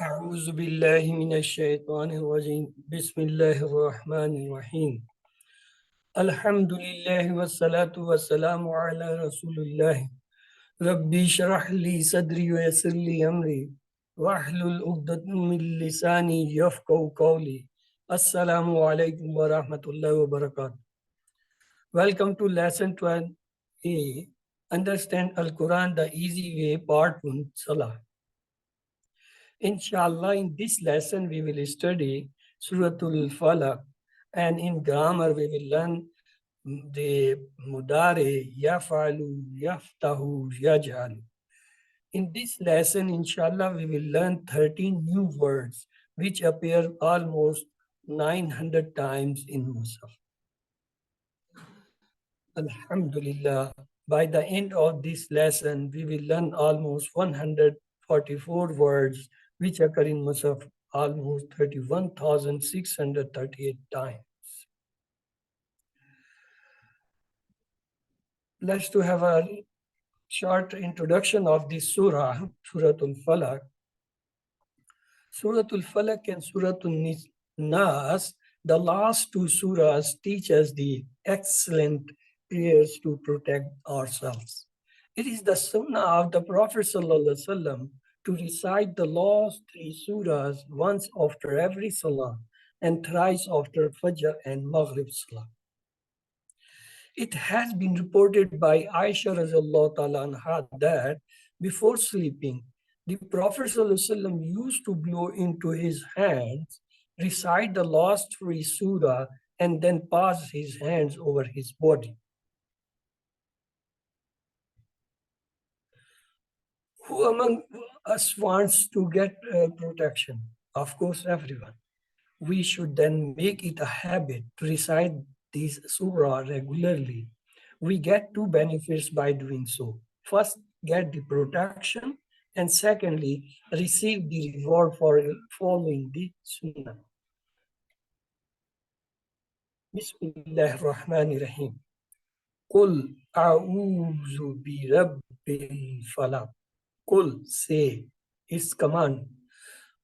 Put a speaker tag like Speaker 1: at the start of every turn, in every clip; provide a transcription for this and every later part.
Speaker 1: أعوذ بالله من الشيطان الرجيم بسم الله الرحمن الرحيم الحمد لله والصلاة والسلام على رسول الله ربي اشرح لي صدري ويسر لي أمري واحلل عقدة من لساني يفقهوا قولي السلام عليكم ورحمة الله وبركاته. Welcome to lesson 12a, Understand Al-Quran the Easy Way, Part 1, Salah. Inshallah, in this lesson, we will study Suratul Falaq, and in grammar, we will learn the Mudare, Yafalu, Yaftahu, Yaj'al. In this lesson, inshallah, we will learn 13 new words which appear almost 900 times in Musaf. Alhamdulillah, by the end of this lesson, we will learn almost 144 words which occur in Musaf almost 31,638 times. Let's to have a short introduction of this surah, Suratul Falaq. Suratul Falaq and Suratul Nas, the last two surahs teach us the excellent prayers to protect ourselves. It is the sunnah of the Prophet ﷺ to recite the last three surahs once after every salah and thrice after Fajr and Maghrib salah. It has been reported by Aisha anha that before sleeping, the Prophet ﷺ used to blow into his hands, recite the last three surah, and then pass his hands over his body. Who among us wants to get protection? Of course, everyone. We should then make it a habit to recite these surah regularly. We get two benefits by doing so. First, get the protection, and secondly, receive the reward for following the sunnah. Bismillah ar-Rahman ar-Rahim. Qul a'udhu bi rabbil falaq. Qul, say, its command.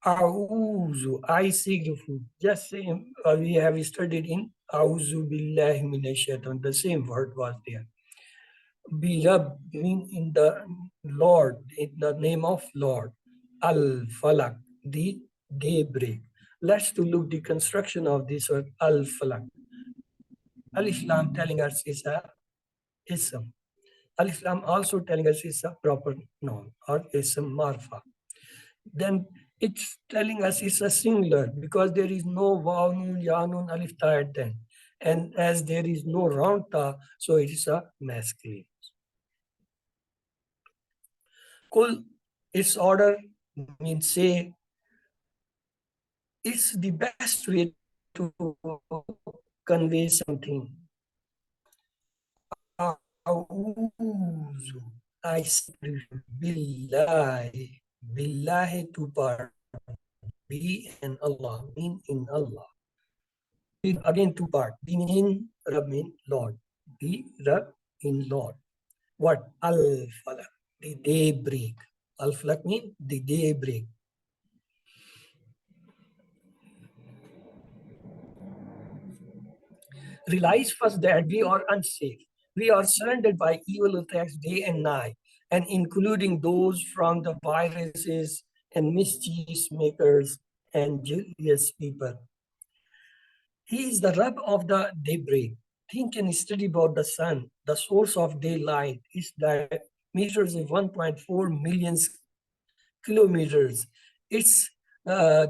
Speaker 1: A'udhu, I seek refuge. Just same we have studied in A'udhu billahi minash shaitan. The same word was there. Birab mean in the Lord, in the name of Lord. Al Falak, the daybreak. Let's to look the construction of this word Al Falak. Al Islam telling us is a ism. Al Islam also telling us is a proper noun or ism marfa. Then it's telling us it's a singular because there is no waw, nun, ya, nun, alif, ta at the end. And as there is no round ta, so it is a masculine. Kul, its order means say, it's the best way to convey something. I say billahi, billahi to part, be and Allah, mean in Allah. Again, two part. Be in Rab mean Lord. Be Rab in Lord. What? Al-Falaq, the daybreak. Al-Falaq means the daybreak. Realize first that we are unsafe. We are surrounded by evil attacks day and night, and including those from the viruses and mischief makers and jealous people. He is the Rab of the daybreak. Think and study about the sun. The source of daylight is that meters of 1.4 million kilometers. Its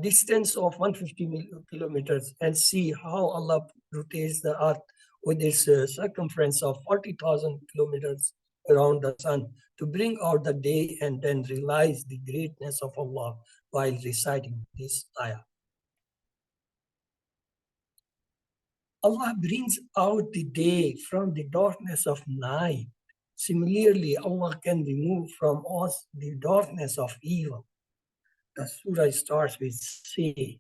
Speaker 1: distance of 150 kilometers, and see how Allah rotates the earth with its circumference of 40,000 kilometers around the sun to bring out the day, and then realize the greatness of Allah while reciting this ayah. Allah brings out the day from the darkness of night. Similarly, Allah can remove from us the darkness of evil. The surah starts with say.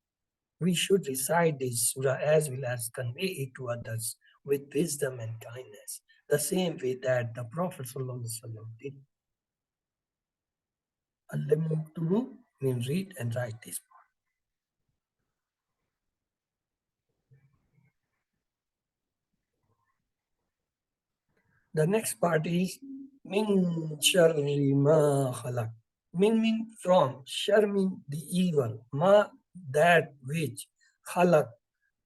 Speaker 1: We should recite this surah as well as convey it to others with wisdom and kindness, the same way that the Prophet ﷺ did. Al-Muqturu mean read and write this. The next part is min sharri ma khalaq. Min mean from, shar mean the evil, ma that which, khalaq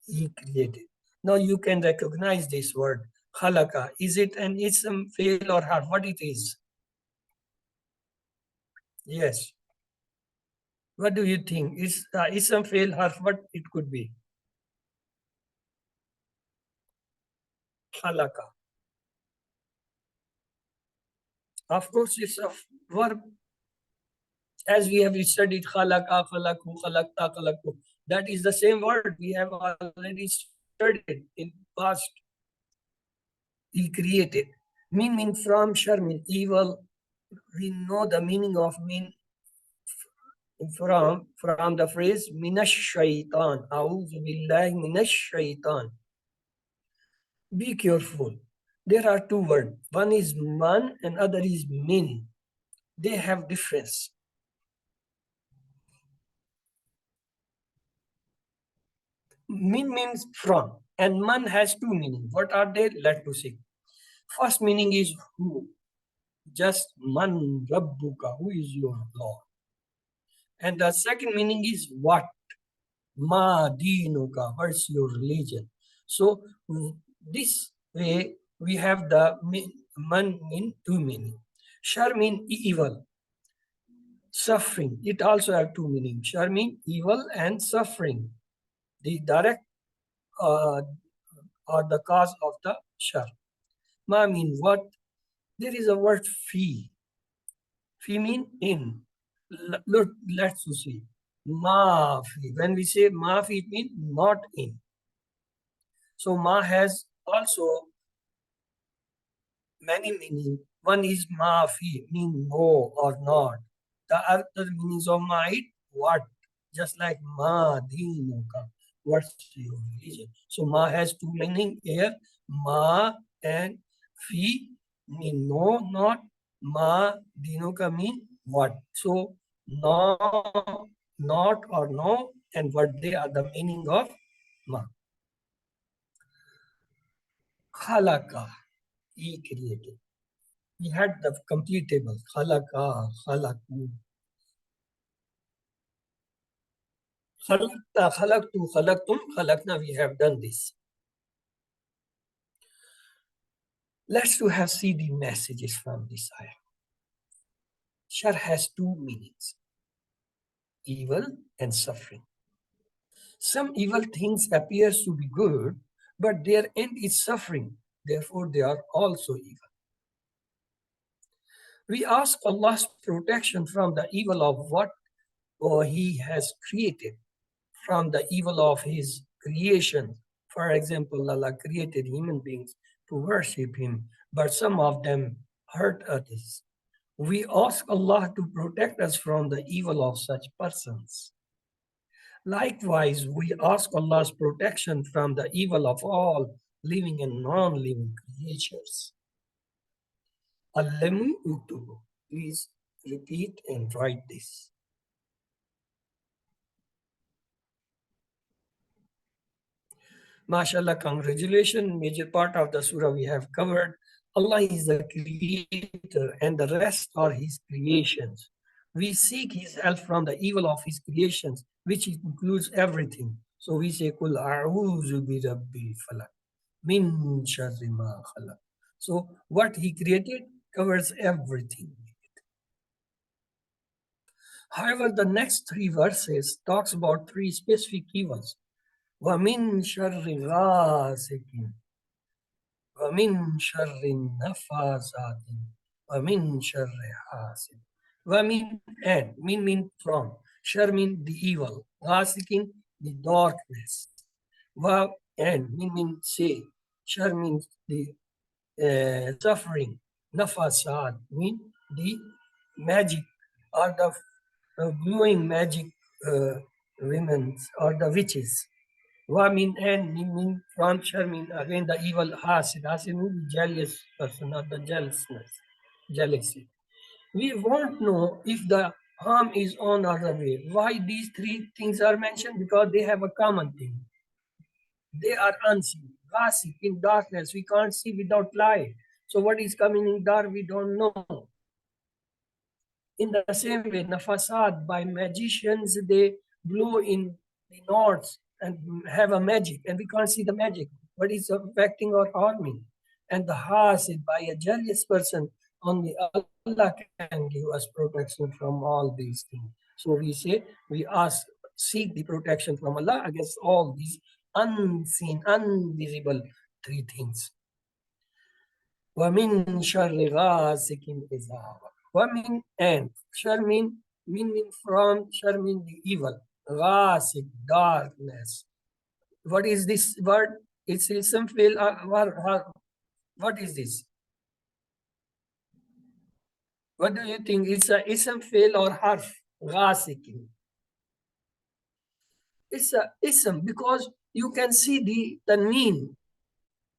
Speaker 1: he created. Now you can recognize this word khalaqa. Is it an ism, fail or harf? What it is? Yes. What do you think? Is ism, fail, harf? What it could be? Khalaqa. Of course, it's a verb. As we have studied khalaqa, khalaqu, khalaqta, khalaqu. That is the same word we have already studied in past. He created. Mean from, shar mean evil. We know the meaning of mean from the phrase minash shaitan. A'udhu billahi minash shaitan. Be careful. There are two words. One is man and other is min. They have difference. Min means from, and man has two meanings. What are they? Let's see. First meaning is who. Just man rabbuka, who is your Lord. And the second meaning is what. Ma dinuka, what's your religion. So this way we have the man mean two meaning. Shar mean evil, suffering. It also have two meanings. Shar mean evil and suffering. The direct or the cause of the shar. Ma mean what? There is a word fi. Fi mean in. Look, let's see. Ma fi. When we say ma fi, it means not in. So ma has also many meanings. One is ma fi, mean no or not. The other meanings of ma is what. Just like ma dinuka. What's your religion? So ma has two meaning here. Ma and fi mean no, not. Ma dinuka mean what. So no, not or no, and what they are the meaning of ma. Khalaqa, he created. We had the complete table. Khalaqa, khalaqu. Khalaqta, khalaqtu, khalaqtum, khalaqna. We have done this. Let's to have see the messages from this ayah. Shar has two meanings, evil and suffering. Some evil things appears to be good, but their end is suffering. Therefore, they are also evil. We ask Allah's protection from the evil of what He has created, from the evil of His creation. For example, Allah created human beings to worship Him, but some of them hurt others. We ask Allah to protect us from the evil of such persons. Likewise, we ask Allah's protection from the evil of all living and non-living creatures. Allamu uktubu. Please repeat and write this. MashaAllah, congratulations. Major part of the surah we have covered. Allah is the creator and the rest are His creations. We seek His help from the evil of His creations, which includes everything. So we say, Kul a'udhu bi rabbil falaq, min sharri ma khalaq. So what He created covers everything. However, the next three verses talks about three specific evils. وَمِن شَرِّ غَاسِقٍ وَمِن شَرِّ النَّفَّاثَاتِ وَمِن شَرِّ حَاسِدٍ. وَمِن and min mean from, shar mean the evil, غَاسِقٍ the darkness, wa and mean say, shar means the suffering, nafasat mean the magic or the glowing magic women or the witches. Wa mean and mean from, shar mean again the evil, hasid. Hasid means jealous person or the jealousness, jealousy. We won't know if the harm is on our way. Why these three things are mentioned? Because they have a common thing. They are unseen, ghasik, in darkness. We can't see without light. So what is coming in dark, we don't know. In the same way, nafasat, by magicians, they blow in the knots and have a magic, and we can't see the magic, but it's affecting or harming. And the hasid, by a jealous person, only Allah can give us protection from all these things. So we say, we ask, seek the protection from Allah against all these unseen, invisible three things. وَمِن شَرِّ غَاسِقٍ إِذَا وَقَبَ. وَمِن, and shar mean from, shar mean the evil. Ghasik, darkness. What is this word? It's ism fil. What is this? What do you think? It's a ism fil or harf? Ghasikin. It's a ism because you can see the tanween,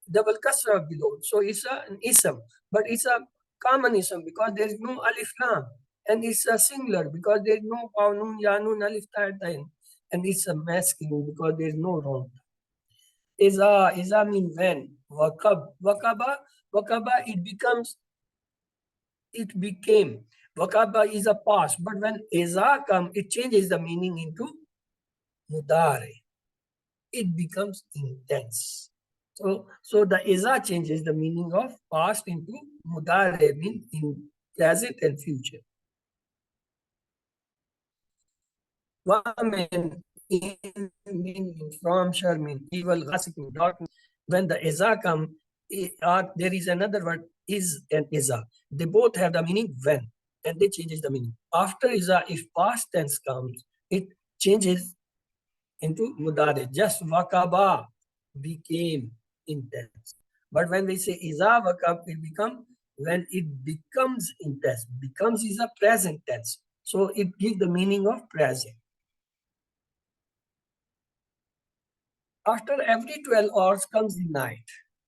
Speaker 1: double kasra below. So it's an ism, but it's a common ism because there is no alif lam. And it's a singular because there is no nun, ya, nun, alif, ta at the end. And it's a masculine because there is no round. Iza mean when. Wakaba, it became. Wakaba is a past, but when iza come, it changes the meaning into mudare. It becomes intense. So the iza changes the meaning of past into mudare, mean in present and future. Wamen in from shar mean evil, ghasik mean darkness. When the iza come, there is another word is and iza. They both have the meaning when, and they changes the meaning. After iza, if past tense comes, it changes into mudare. Just wakaba, became intense. But when we say iza wakab, it become when it becomes intense. Becomes is a present tense. So it gives the meaning of present. After every 12 hours comes the night.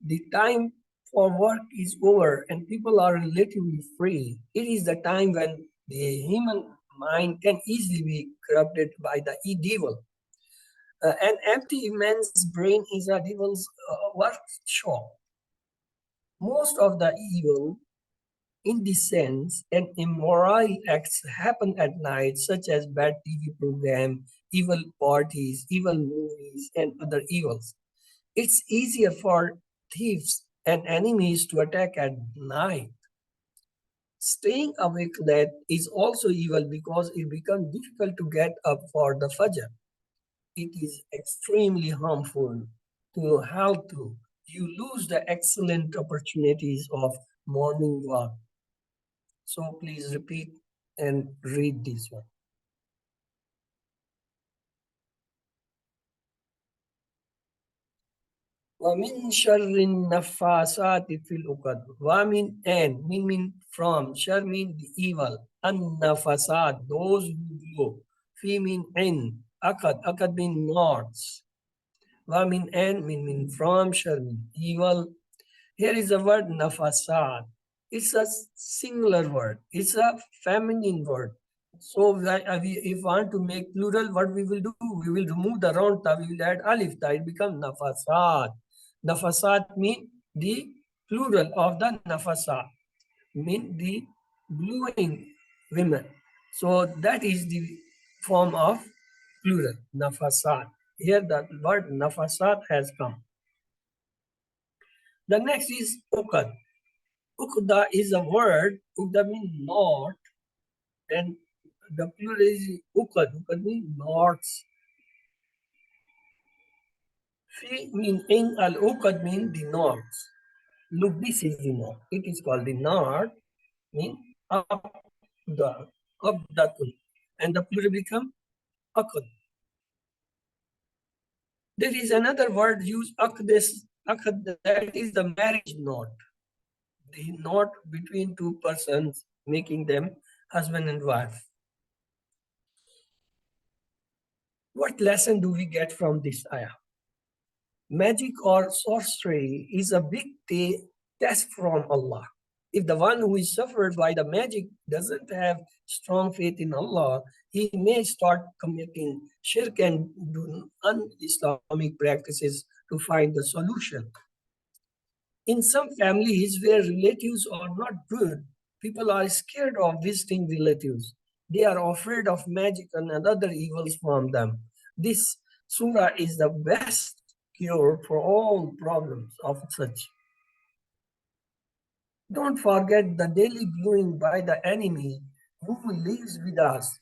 Speaker 1: The time for work is over and people are relatively free. It is the time when the human mind can easily be corrupted by the devil. An empty man's brain is a devil's workshop. Most of the evil, indecent, and immoral acts happen at night, such as bad TV program, evil parties, evil movies, and other evils. It's easier for thieves and enemies to attack at night. Staying awake late is also evil because it becomes difficult to get up for the Fajr. It is extremely harmful to health too. You lose the excellent opportunities of morning walk. So please repeat and read this one. وَمِن شَرِّ النَّفَّاسَاتِ فِي الْعُقَدِ. وَمِن and mean from. Shar mean the evil. النَّفَّاسَات, those who blow. Fi mean in. Akad mean knots. Wamin and mean from, shar mean evil. Here is the word nafasat. It's a singular word. It's a feminine word. So if we want to make plural, what we will do? We will remove the round ta. We will add alif ta. It becomes nafasat. Nafasat mean the plural of the nafasat. Mean the blowing women. So that is the form of plural, nafasat. Here the word nafasat has come. The next is ukad. Ukda is a word. Ukda means knot, and the plural is ukad. Ukad means knots. Fi mean in, al ukad mean the knots. Look, this is the knot. It is called the knot. Mean up the and the plural become akad. There is another word used akad, that is the marriage knot. The knot between two persons, making them husband and wife. What lesson do we get from this ayah? Magic or sorcery is a big test from Allah. If the one who is suffered by the magic doesn't have strong faith in Allah, he may start committing shirk and do un-Islamic practices to find the solution. In some families where relatives are not good, people are scared of visiting relatives. They are afraid of magic and other evils from them. This surah is the best cure for all problems of such. Don't forget the daily viewing by the enemy who lives with us.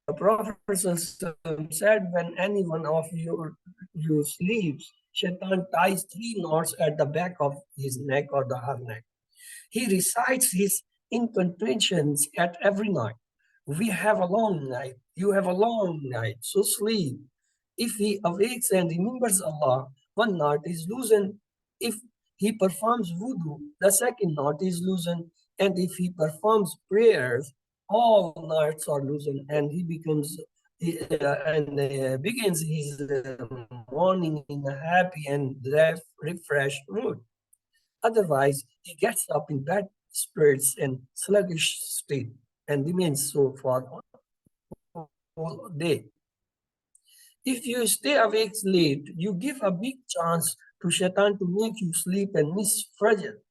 Speaker 1: The Prophet said, when any one of you sleeps, Shaitan ties three knots at the back of his neck or her neck. He recites his incantations at every night. We have a long night. You have a long night. So sleep. If he awakes and remembers Allah, one knot is loosened. If he performs wudu, the second knot is loosened. And if he performs prayers, all knots are loosened, and he begins his morning in a happy and refreshed mood. Otherwise, he gets up in bad spirits and sluggish state and remains so for all day. If you stay awake late, you give a big chance to Shaitan to make you sleep and miss Fajr.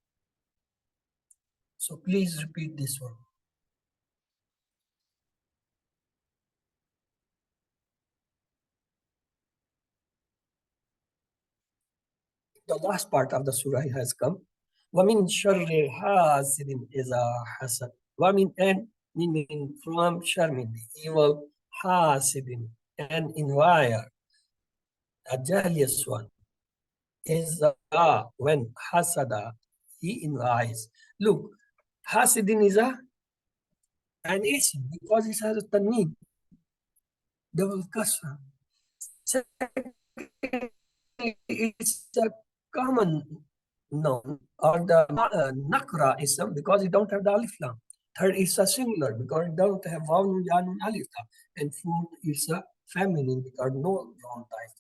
Speaker 1: So please repeat this one. The last part of the surah has come. وَمِن شَرِّ حَاسِدٍ إِذَا حَسَدٍ وَمِن and meaning from Sharmin, the evil Hasidin, and envier, a jealous one. Is when Hasada, he envies. Look, Hasidin is an isim because it has a tanweed, double kasra. It's a common noun, or the nakra ism because it don't have the alif lam. Third is a singular because it don't have vav nun ya nun alif lam. And fourth is a feminine because no noun type.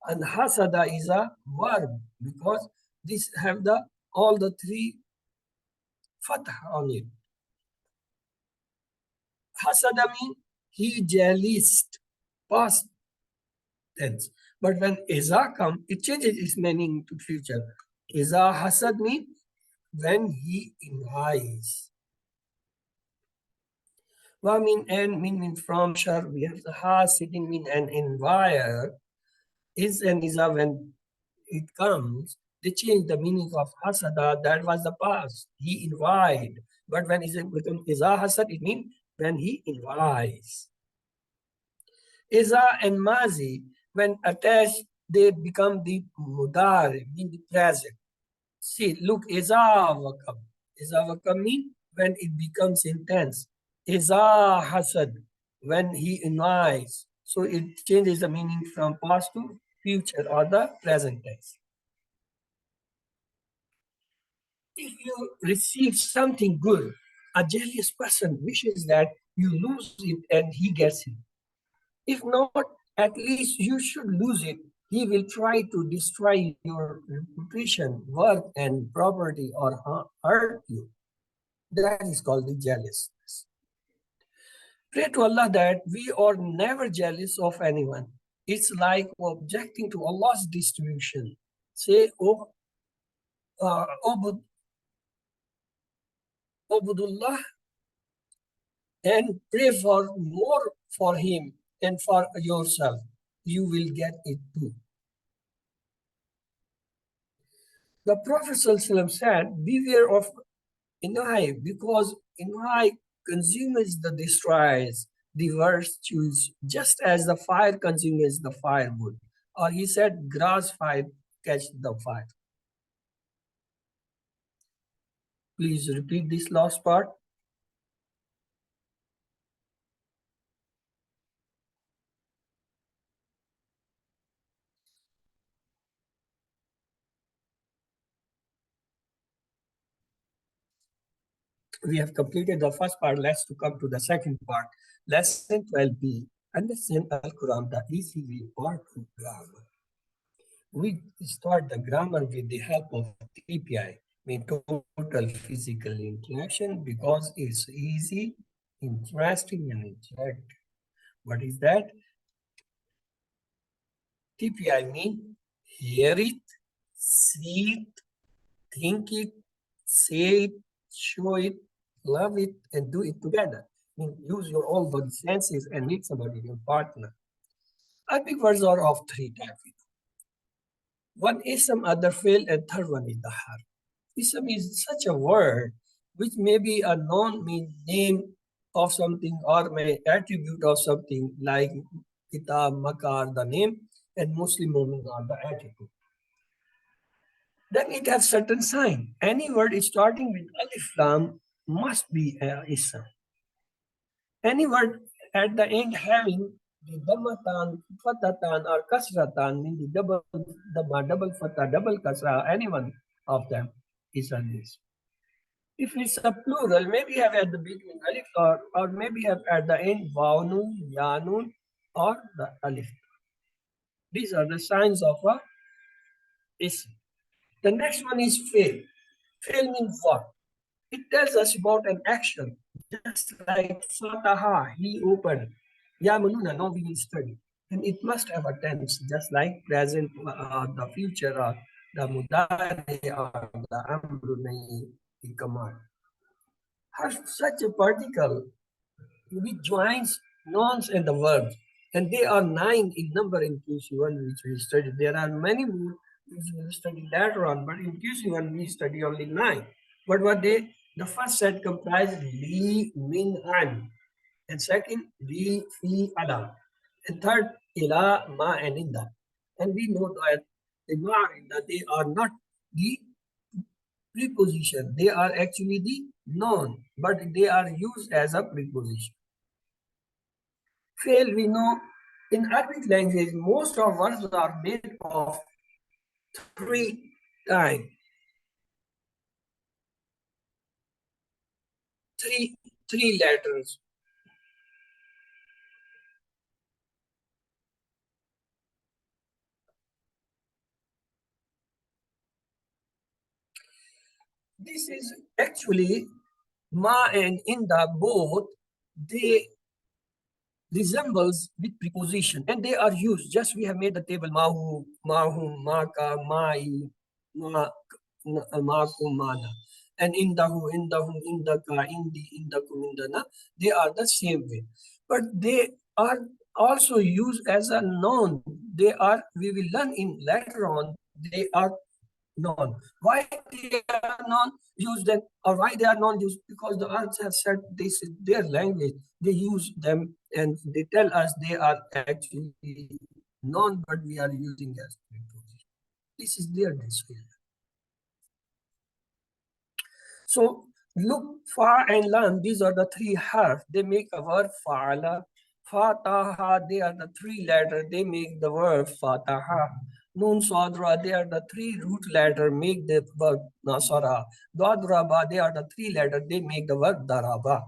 Speaker 1: And hasada is a verb because this have the all the three fatah on it. Hasada means he jealous, past tense. But when Iza comes, it changes its meaning to future. Iza hasad means when he envies. Wa mean and mean from shar. We have the ha sitting mean and envire. Is and Iza when it comes, they change the meaning of hasada. That was the past. He envied. But when it becomes Iza hasad, it means when he envies. Iza and mazi, when attached, they become the mudari, mean the present. See, look, izawakam. Izawakam means when it becomes intense. Iza hasad, when he envies. So it changes the meaning from past to future or the present tense. If you receive something good, a jealous person wishes that you lose it and he gets it. If not, at least you should lose it. He will try to destroy your reputation, work, and property or hurt you. That is called the jealousness. Pray to Allah that we are never jealous of anyone. It's like objecting to Allah's distribution. Say, Obudullah, and pray for more for him and for yourself. You will get it too. The Prophet ﷺ said, beware of Inai, because Inai consumes the destroys the virtues, just as the fire consumes the firewood. Or he said, grass fire catch the fire. Please repeat this last part. We have completed the first part. Let's to come to the second part. Lesson 12b. Understand Al-Quran the easy way, part 2 grammar. We start the grammar with the help of TPI. mean total physical interaction because it's easy, interesting, and interactive. What is that? TPI mean hear it, see it, think it, say it, show it, love it, and do it together. I mean, use your all body senses and meet somebody, your partner. Arabic words are of three types. One is some other field, and third one is the harf. Ism is such a word which may be a known mean name of something or may attribute of something like kitab, makar, the name, and Muslim women are the attribute. Then it has certain sign. Any word starting with alif lam must be a ism. Any word at the end having the dhammatan, fatatan, or kasratan, mean the double dhamma, double fatah, double kasra, any one of them is an ism. If it's a plural, maybe have at the beginning alif or maybe have at the end vaunun, yanun, or the alif. These are the signs of a ism. The next one is fail. Fail means what? It tells us about an action, just like Fataha, he opened. Yamununa, now we will study. And it must have a tense, just like present, the future, or the mudari, or the amru, the command. Has such a particle which joins nouns and the verbs. And they are 9 in number in QC1, which we studied. There are many more which we will study later on, but in QC1 we study only 9. But what they, the first set comprised li, min, an. And second, li, fi, ala. And third, ila, ma, and inda. And we know that the ma, that they are not the preposition. They are actually the noun, but they are used as a preposition. Fail, we know in Arabic language, most of words are made of three times. Three letters. This is actually ma and inda both, they resembles with preposition and they are used. Just we have made the table mahu, mahum, maka, mai, ma, makum, mana. And indahu, indahum, indaka, indi, indakum, indana, they are the same way. But they are also used as a noun. They are, we will learn in later on, they are known. Why they are not used then, or why they are not used? Because the Arabs have said this is their language. They use them and they tell us they are actually known, but we are using as preposition. This is their decision. So look, fa and lam, these are the three harf. They make a word fa'ala. Fataha, they are the three letters. They make the word fataha. Nun sadra, they are the three root letters. Make the word nasara. Dadraba, they are the three letters. They make the word daraba.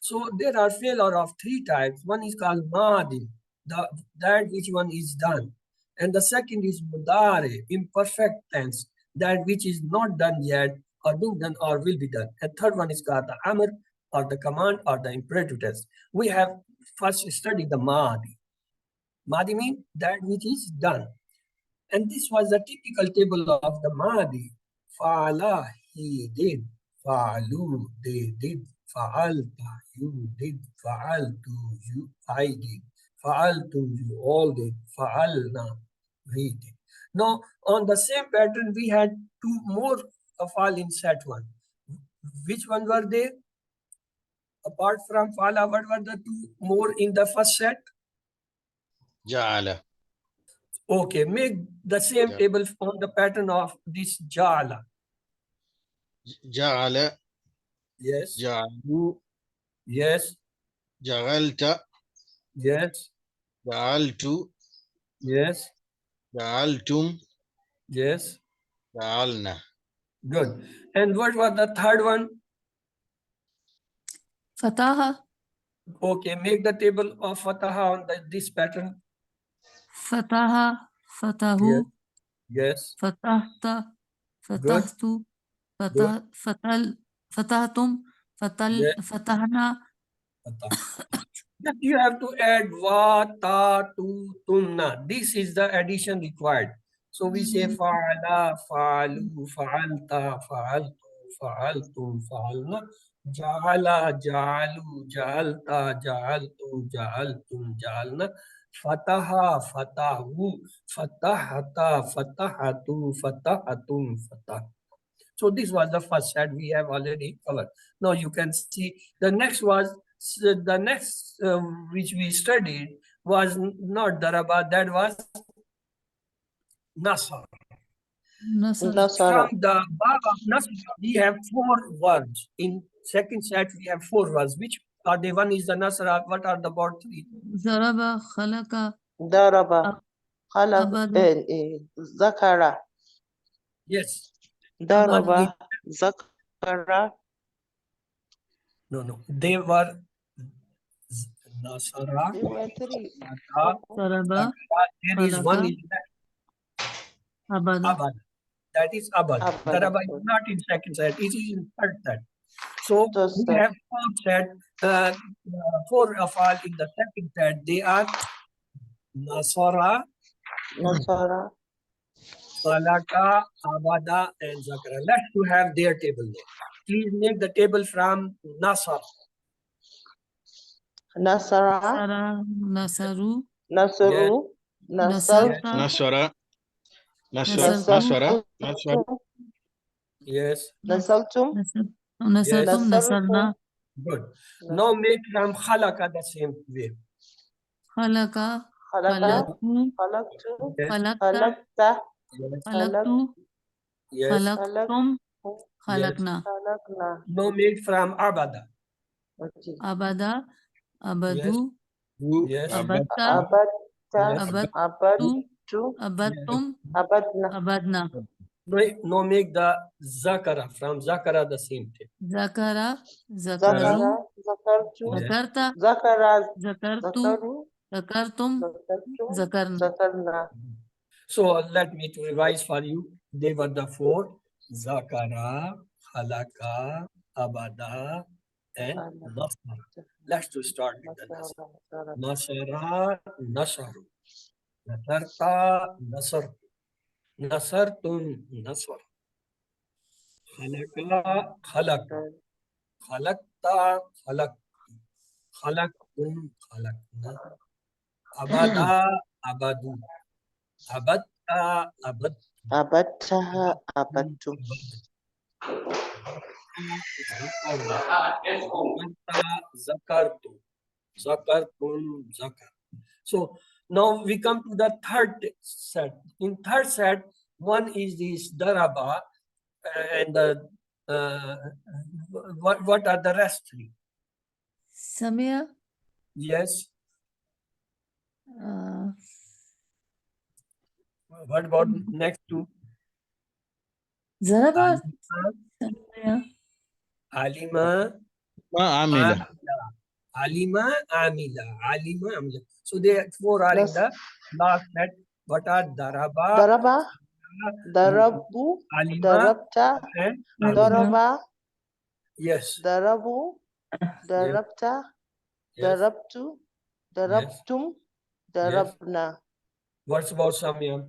Speaker 1: So there are failure of three types. One is called madi, that which one is done. And the second is mudare, imperfect tense, that which is not done yet or being done or will be done. And third one is called the amr or the command or the imperative tense. We have first studied the madi. Madi means that which is done. And this was the typical table of the Mahdi. Fa'ala, he did. Fa'alu, they did. Fa'alta, you did. Fa'altu, you, I did. Fa'altum, you all did. Fa'alna, we did. Now, on the same pattern, we had two more fa'al in set one. Which one were they? Apart from fa'ala, what were the two more in the first set?
Speaker 2: Ja'ala.
Speaker 1: Okay, make the same table on the pattern of this ja'ala.
Speaker 2: Ja'ala.
Speaker 1: Yes.
Speaker 2: Ja'alu.
Speaker 1: Yes.
Speaker 2: Ja'alta.
Speaker 1: Yes.
Speaker 2: Ja'altu.
Speaker 1: Yes.
Speaker 2: Ja'altum.
Speaker 1: Yes.
Speaker 2: Ja'alna.
Speaker 1: Good. And what was the third one?
Speaker 3: Fataha.
Speaker 1: Okay, make the table of fataha on this pattern.
Speaker 3: Fataha. Fatahu.
Speaker 1: Yes.
Speaker 3: Fatahta.
Speaker 1: Good.
Speaker 3: Fatahtu.
Speaker 1: Good.
Speaker 3: فتحتم
Speaker 1: Yeah.
Speaker 3: فتحنا.
Speaker 1: Just you have to add wa, ta, tu, tunna. This is the addition required. So we say fa'ala, fa'alu, fa'alta, fa'altu, fa'altum, fa'alna. Ja'ala, ja'alu, ja'alta, ja'altu, ja'altum, ja'alna. Fataha, fatahu, fatahata, fatahatu, fatahatum, fatah. So this was the first set we have already covered. Now you can see the next was the next which we studied was not daraba, that was nasar.
Speaker 4: Nasara.
Speaker 1: From the bab of nasar, we have 4 words. In second set, we have 4 words. Which are the one is the nasara? What are the about 3?
Speaker 3: ضرب خلق
Speaker 4: Daraba. Khalaq.
Speaker 3: أبد
Speaker 4: Zakara.
Speaker 1: Yes.
Speaker 4: Daraba. Zakara.
Speaker 1: No. They were nasara.
Speaker 4: There were 3.
Speaker 3: ضرب
Speaker 1: There is one
Speaker 3: خلق
Speaker 1: is
Speaker 3: أبد.
Speaker 1: abad. That is abad.
Speaker 4: Abad.
Speaker 1: Daraba is not in second set, it is in third set. So
Speaker 4: Third
Speaker 1: we
Speaker 4: set.
Speaker 1: have 4 of all in the second set. They are Nasara,
Speaker 4: Nasara.
Speaker 1: Salaka, Abada, and Zakara. Let's to have their table name. Please make the table from Nasar.
Speaker 4: Nasara.
Speaker 3: نصروا
Speaker 4: Nasaru.
Speaker 3: نصرت
Speaker 2: نصر
Speaker 3: نصرت
Speaker 4: Nasaltum.
Speaker 1: Yes.
Speaker 4: Nasaltum.
Speaker 3: نصرتم نصرنا.
Speaker 1: Good. Now make from Khalaka the same way.
Speaker 3: خلق
Speaker 4: Khalaqa.
Speaker 3: خلقت
Speaker 4: Khalaqtu.
Speaker 1: Yes.
Speaker 3: خلقت
Speaker 4: Khalaqta.
Speaker 1: Yes.
Speaker 3: خلقت
Speaker 1: Yes.
Speaker 3: خلقتم
Speaker 4: Khalaqtu.
Speaker 3: خلقنا.
Speaker 4: Khalaqna.
Speaker 1: Now make from Abada.
Speaker 4: Okay.
Speaker 3: أبدا أبدوا
Speaker 1: Yes.
Speaker 3: أبدت
Speaker 4: Abatta.
Speaker 1: Yes.
Speaker 4: Abadtu.
Speaker 3: أبدتم
Speaker 4: Abadna.
Speaker 3: أبدنا.
Speaker 1: Now make the Zakara from Zakara the same thing.
Speaker 3: ذكر
Speaker 4: Zakara.
Speaker 3: ذكروا
Speaker 4: Zakartu.
Speaker 1: Yes.
Speaker 3: ذكرت
Speaker 4: Zakara.
Speaker 3: ذكرت
Speaker 4: Zakaru.
Speaker 3: ذكرتم
Speaker 4: Zakartu.
Speaker 3: ذكرنا.
Speaker 4: Zakarna.
Speaker 1: So let me to revise for you. They were the 4: Zakara, Halaka, Abada, and Nasara. Let's to start with the Nasara. Nasara, Nasaru. Nasarta, Nasar. Nasartun, Nasar. Halaka, Halak. Halakta, Halak. Halakun, Halakna. Abada, Abadu. Abatta, Abad.
Speaker 4: Abattaha. Abattu.
Speaker 1: Zakartu. Zakartun, Zakar. So now we come to the third set. In third set, one is this Daraba and the what are the rest 3?
Speaker 3: سمع
Speaker 1: Yes. What about next 2?
Speaker 3: ضرب
Speaker 1: Alima,
Speaker 2: ما عمل
Speaker 1: Alima, Amila. So they 4 are in the last set. What are Daraba,
Speaker 4: Daraba. Darabu.
Speaker 1: Alima,
Speaker 4: Darabta.
Speaker 1: and Amila?
Speaker 4: Daraba.
Speaker 1: Yes.
Speaker 4: Darabu. Darabta.
Speaker 1: Yes.
Speaker 4: Darabtu. Darabtum. Darabna.
Speaker 1: What's about Samya?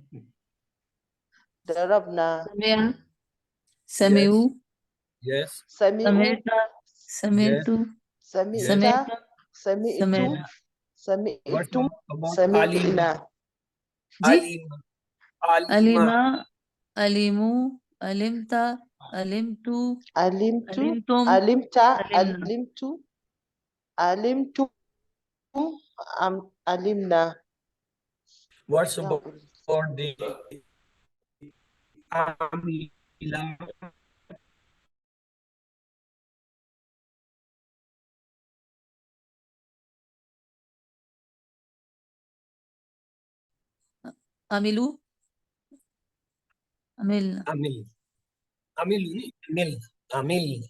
Speaker 4: Darabna.
Speaker 3: سمع سمعوا
Speaker 1: Yes.
Speaker 4: Sami'u.
Speaker 3: سمعت سمعت
Speaker 4: Sami'tu.
Speaker 3: سمعت.
Speaker 1: What's
Speaker 4: Sami'tum.
Speaker 1: about
Speaker 4: Sami'na.
Speaker 3: Ji
Speaker 1: Alima.
Speaker 3: ألم ألموا ألمت ألمت
Speaker 4: Alimtu.
Speaker 3: ألمتم
Speaker 4: Alimta.
Speaker 3: ألمنا.
Speaker 4: Alimtu. Alimtum. Alimna.
Speaker 1: What's
Speaker 4: Yeah.
Speaker 1: about the Amila?
Speaker 3: عملوا عملنا.
Speaker 1: Amil.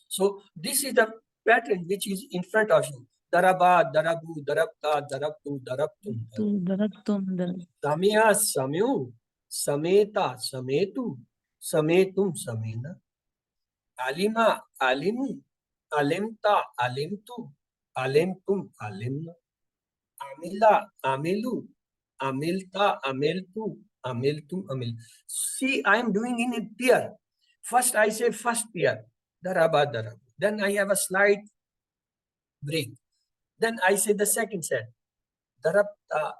Speaker 1: So this is the pattern which is in front of you. Daraba, Darabu, Darabta, Darabtu, Darabtum.
Speaker 3: ضربتم ضرب
Speaker 1: Samya, Samyu, Sameta, Sametu, Sametum, Samena. Alima, alimu, alimta, alimtu, alimtum, alimna. Amila, amilu, amilta, amiltu, amiltum, amil. See, I am doing in a pair. First, I say first pair, daraba, darab. Then I have a slight break. Then I say the second set, darabta,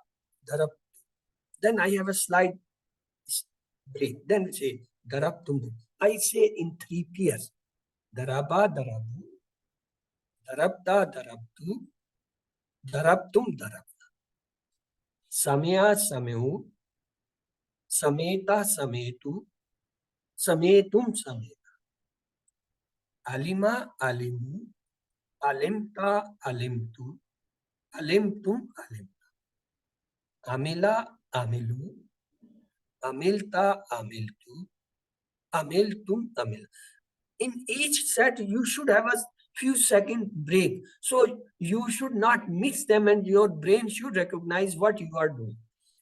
Speaker 1: darab. Then I have a slight break. Then say darabtum. I say in three pairs, daraba, darabu, darabta, darabtu, darabtum, darab. Samya, samyu, sameta, sametu, sametum, samet. Alima, alimu, alimta, alimtu, alimtum, alim. Amila, amilu, amilta, amiltu, amiltum, amil. In each set, you should have a few second break. So you should not mix them and your brain should recognize what you are doing.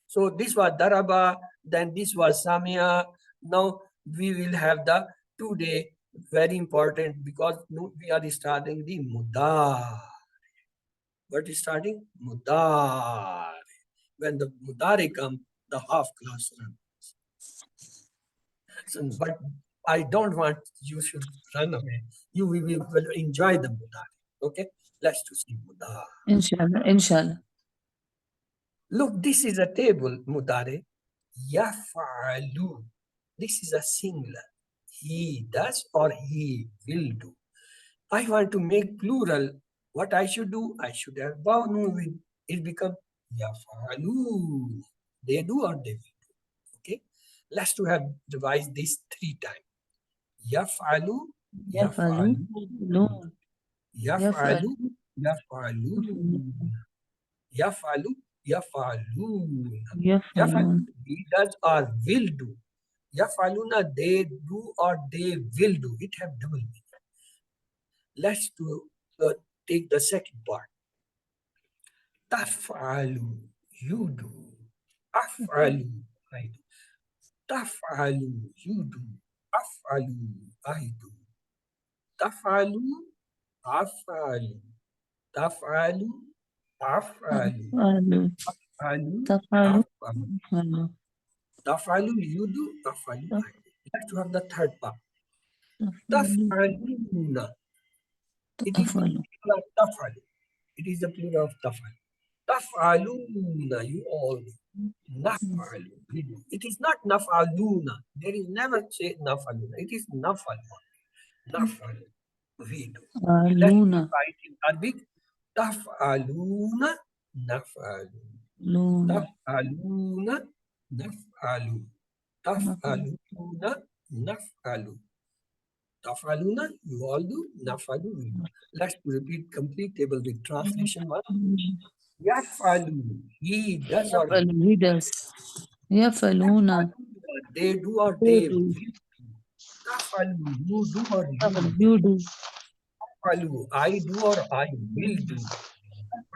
Speaker 1: So this was Daraba, then this was Samia. Now we will have the today, very important because we are starting the Mudar. What is starting? Mudar. When the Mudari comes, the half class runs. So, but I don't want you should run away. You will enjoy the Mudari. Okay? Let's to see Mudar.
Speaker 3: Inshallah, inshallah.
Speaker 1: Look, this is a table, Mudare. Yaf'alu. This is a singular. He does or he will do. I want to make plural. What I should do? I should have bound with it become yaf'alu. They do or they will do. Okay. Let's to have revised this 3 times. Yaf'alu,
Speaker 3: Yafalu,
Speaker 1: yaf'alu, yaf'alu, yaf'alu, yaf'alu, yaf'alun. Yaf'alu,
Speaker 3: Yafalun.
Speaker 1: he does or will do. Yaf'aluna, they do or they will do. It have double meaning. Let's take the second part. Taf'alu, you do. Af'alu, I do. Taf'alu, you do. Af'alu, I do. Taf'alu, af'alu. Taf'alu, af'alu.
Speaker 3: Tafalu.
Speaker 1: Af'alu,
Speaker 3: Tafalu.
Speaker 1: af'alu.
Speaker 3: Tafalu.
Speaker 1: Tafalu, you do. Afalu, I do. Let's have the third part.
Speaker 3: Tafalu.
Speaker 1: Taf'aluna. It is the
Speaker 3: Tafalu.
Speaker 1: plural of tafalu. It is the plural of tafalu. Taf'aluna, you all do. Naf'alu, we do. It is not naf'aluna. There is never say naf'aluna. It is naf'alu. Naf'alu, we do. Let's
Speaker 3: Aluna.
Speaker 1: write in Arabic. Taf'aluna, naf'alu.
Speaker 3: Luna.
Speaker 1: Taf'aluna, naf'alu. Taf'aluna, naf'alu. Taf'aluna, you all do. Naf'alu, we do. Let's repeat complete table with translation one. Yaf'alu, he does or
Speaker 3: Yafalu. He does. Yafaluna.
Speaker 1: they do or
Speaker 3: They
Speaker 1: they
Speaker 3: do.
Speaker 1: will. Tafalu, you do or you
Speaker 3: Tafalu.
Speaker 1: will.
Speaker 3: You do.
Speaker 1: Tafalu, I do or I will do.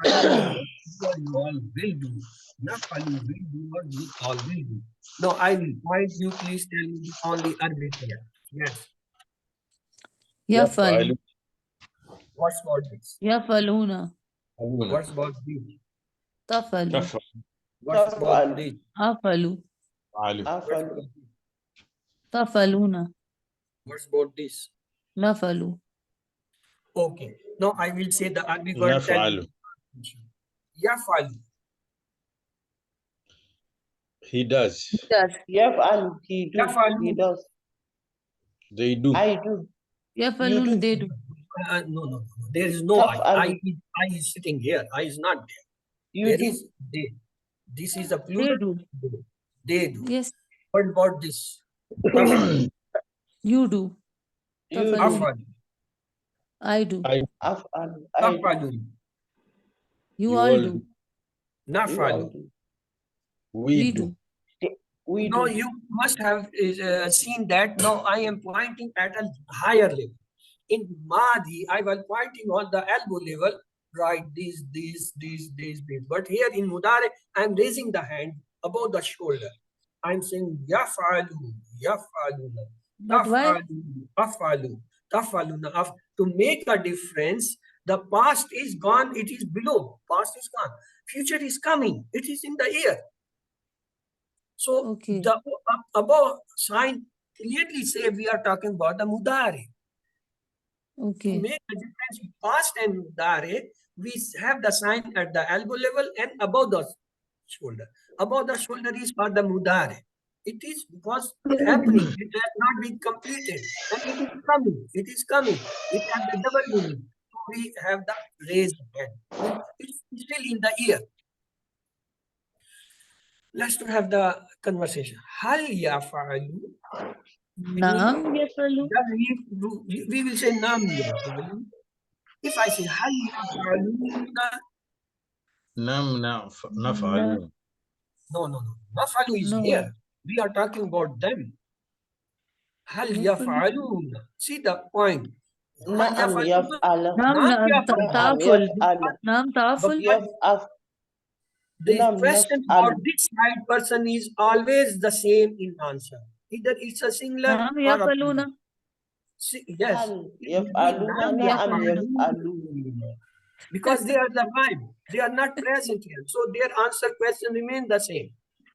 Speaker 1: Tafaluna, you do or you all will do. Nafalu, we do or we all will do. No, I will point you. Please tell me only Arabic here. Yes.
Speaker 3: Yafalu.
Speaker 1: What's about this?
Speaker 3: Yafaluna.
Speaker 1: What's about this?
Speaker 3: Tafalu.
Speaker 1: What's about
Speaker 4: Tafalu.
Speaker 1: this?
Speaker 3: Afalu.
Speaker 1: What's
Speaker 4: Afalu.
Speaker 1: about this?
Speaker 3: Tafaluna.
Speaker 1: What's about this?
Speaker 3: Nafalu.
Speaker 1: Okay. Now I will say the Arabic word. Tell me. Yafalu.
Speaker 2: He does.
Speaker 3: He does.
Speaker 4: Yaf'alu. He do.
Speaker 1: Yafalu.
Speaker 4: He does.
Speaker 2: They do.
Speaker 4: I do.
Speaker 3: Yafaluna.
Speaker 4: do.
Speaker 3: They do.
Speaker 1: No. There is no I.
Speaker 4: Taf'alu.
Speaker 1: I is sitting here. I is not there.
Speaker 4: You
Speaker 1: There
Speaker 4: do.
Speaker 1: is they. This is a
Speaker 3: They
Speaker 1: plural.
Speaker 3: do.
Speaker 1: They do.
Speaker 3: Yes.
Speaker 1: What about this? Tafalu.
Speaker 3: You do.
Speaker 4: You
Speaker 3: Tafalu.
Speaker 4: do.
Speaker 1: Afalu.
Speaker 3: I do.
Speaker 4: Af'alu. I do.
Speaker 1: Tafalu.
Speaker 3: You all do.
Speaker 4: You all
Speaker 1: Nafalu.
Speaker 4: do.
Speaker 3: We do.
Speaker 4: We
Speaker 1: No,
Speaker 4: do.
Speaker 1: you must have seen that. Now I am pointing at a higher level. In Madi, I was pointing on the elbow level, right? These. But here in Mudare, I am raising the hand above the shoulder. I'm saying yafalu, yafaluna,
Speaker 3: But why?
Speaker 1: tafalu, afalu, taf'aluna. To make a difference, the past is gone, it is below. Past is gone. Future is coming, it is in the air. So
Speaker 3: Okay.
Speaker 1: the above sign clearly say we are talking about the mudari. To
Speaker 3: Okay.
Speaker 1: make a difference in past and mudari, we have the sign at the elbow level and above the shoulder. Above the shoulder is for the mudari. It is because happening. It has not been completed. And it is coming. It is coming. It has the double meaning. So we have the raised hand. Means it's still in the ear. Let's have the conversation. Hal yaf'alu.
Speaker 3: Naam yafalu.
Speaker 1: We will say nam yaf'alu. If I say hal yaf'aluna,
Speaker 2: Nam naf'alu.
Speaker 1: no. Naf'alu is
Speaker 3: No.
Speaker 1: here. We are talking about them. Hal yaf'aluna. See the point. Hal
Speaker 4: Na'am
Speaker 1: yaf'aluna.
Speaker 4: yaf'ala.
Speaker 3: Nam
Speaker 1: Nam
Speaker 3: na
Speaker 1: yaf'aluna.
Speaker 3: taful.
Speaker 4: Yaf'ala.
Speaker 3: Nam taful.
Speaker 1: The
Speaker 4: Nam
Speaker 1: question about
Speaker 4: naf'alu.
Speaker 1: this right person is always the same in answer. Either it's a singular
Speaker 3: Nam
Speaker 1: or a
Speaker 3: yafaluna.
Speaker 1: plural. Yes.
Speaker 4: Hal
Speaker 1: It will be
Speaker 4: yaf'aluna.
Speaker 1: nam
Speaker 4: Na'am
Speaker 1: yaf'aluna.
Speaker 4: yaf'alu.
Speaker 1: Because they are the vibe. They are not present here. So their answer question remain the same.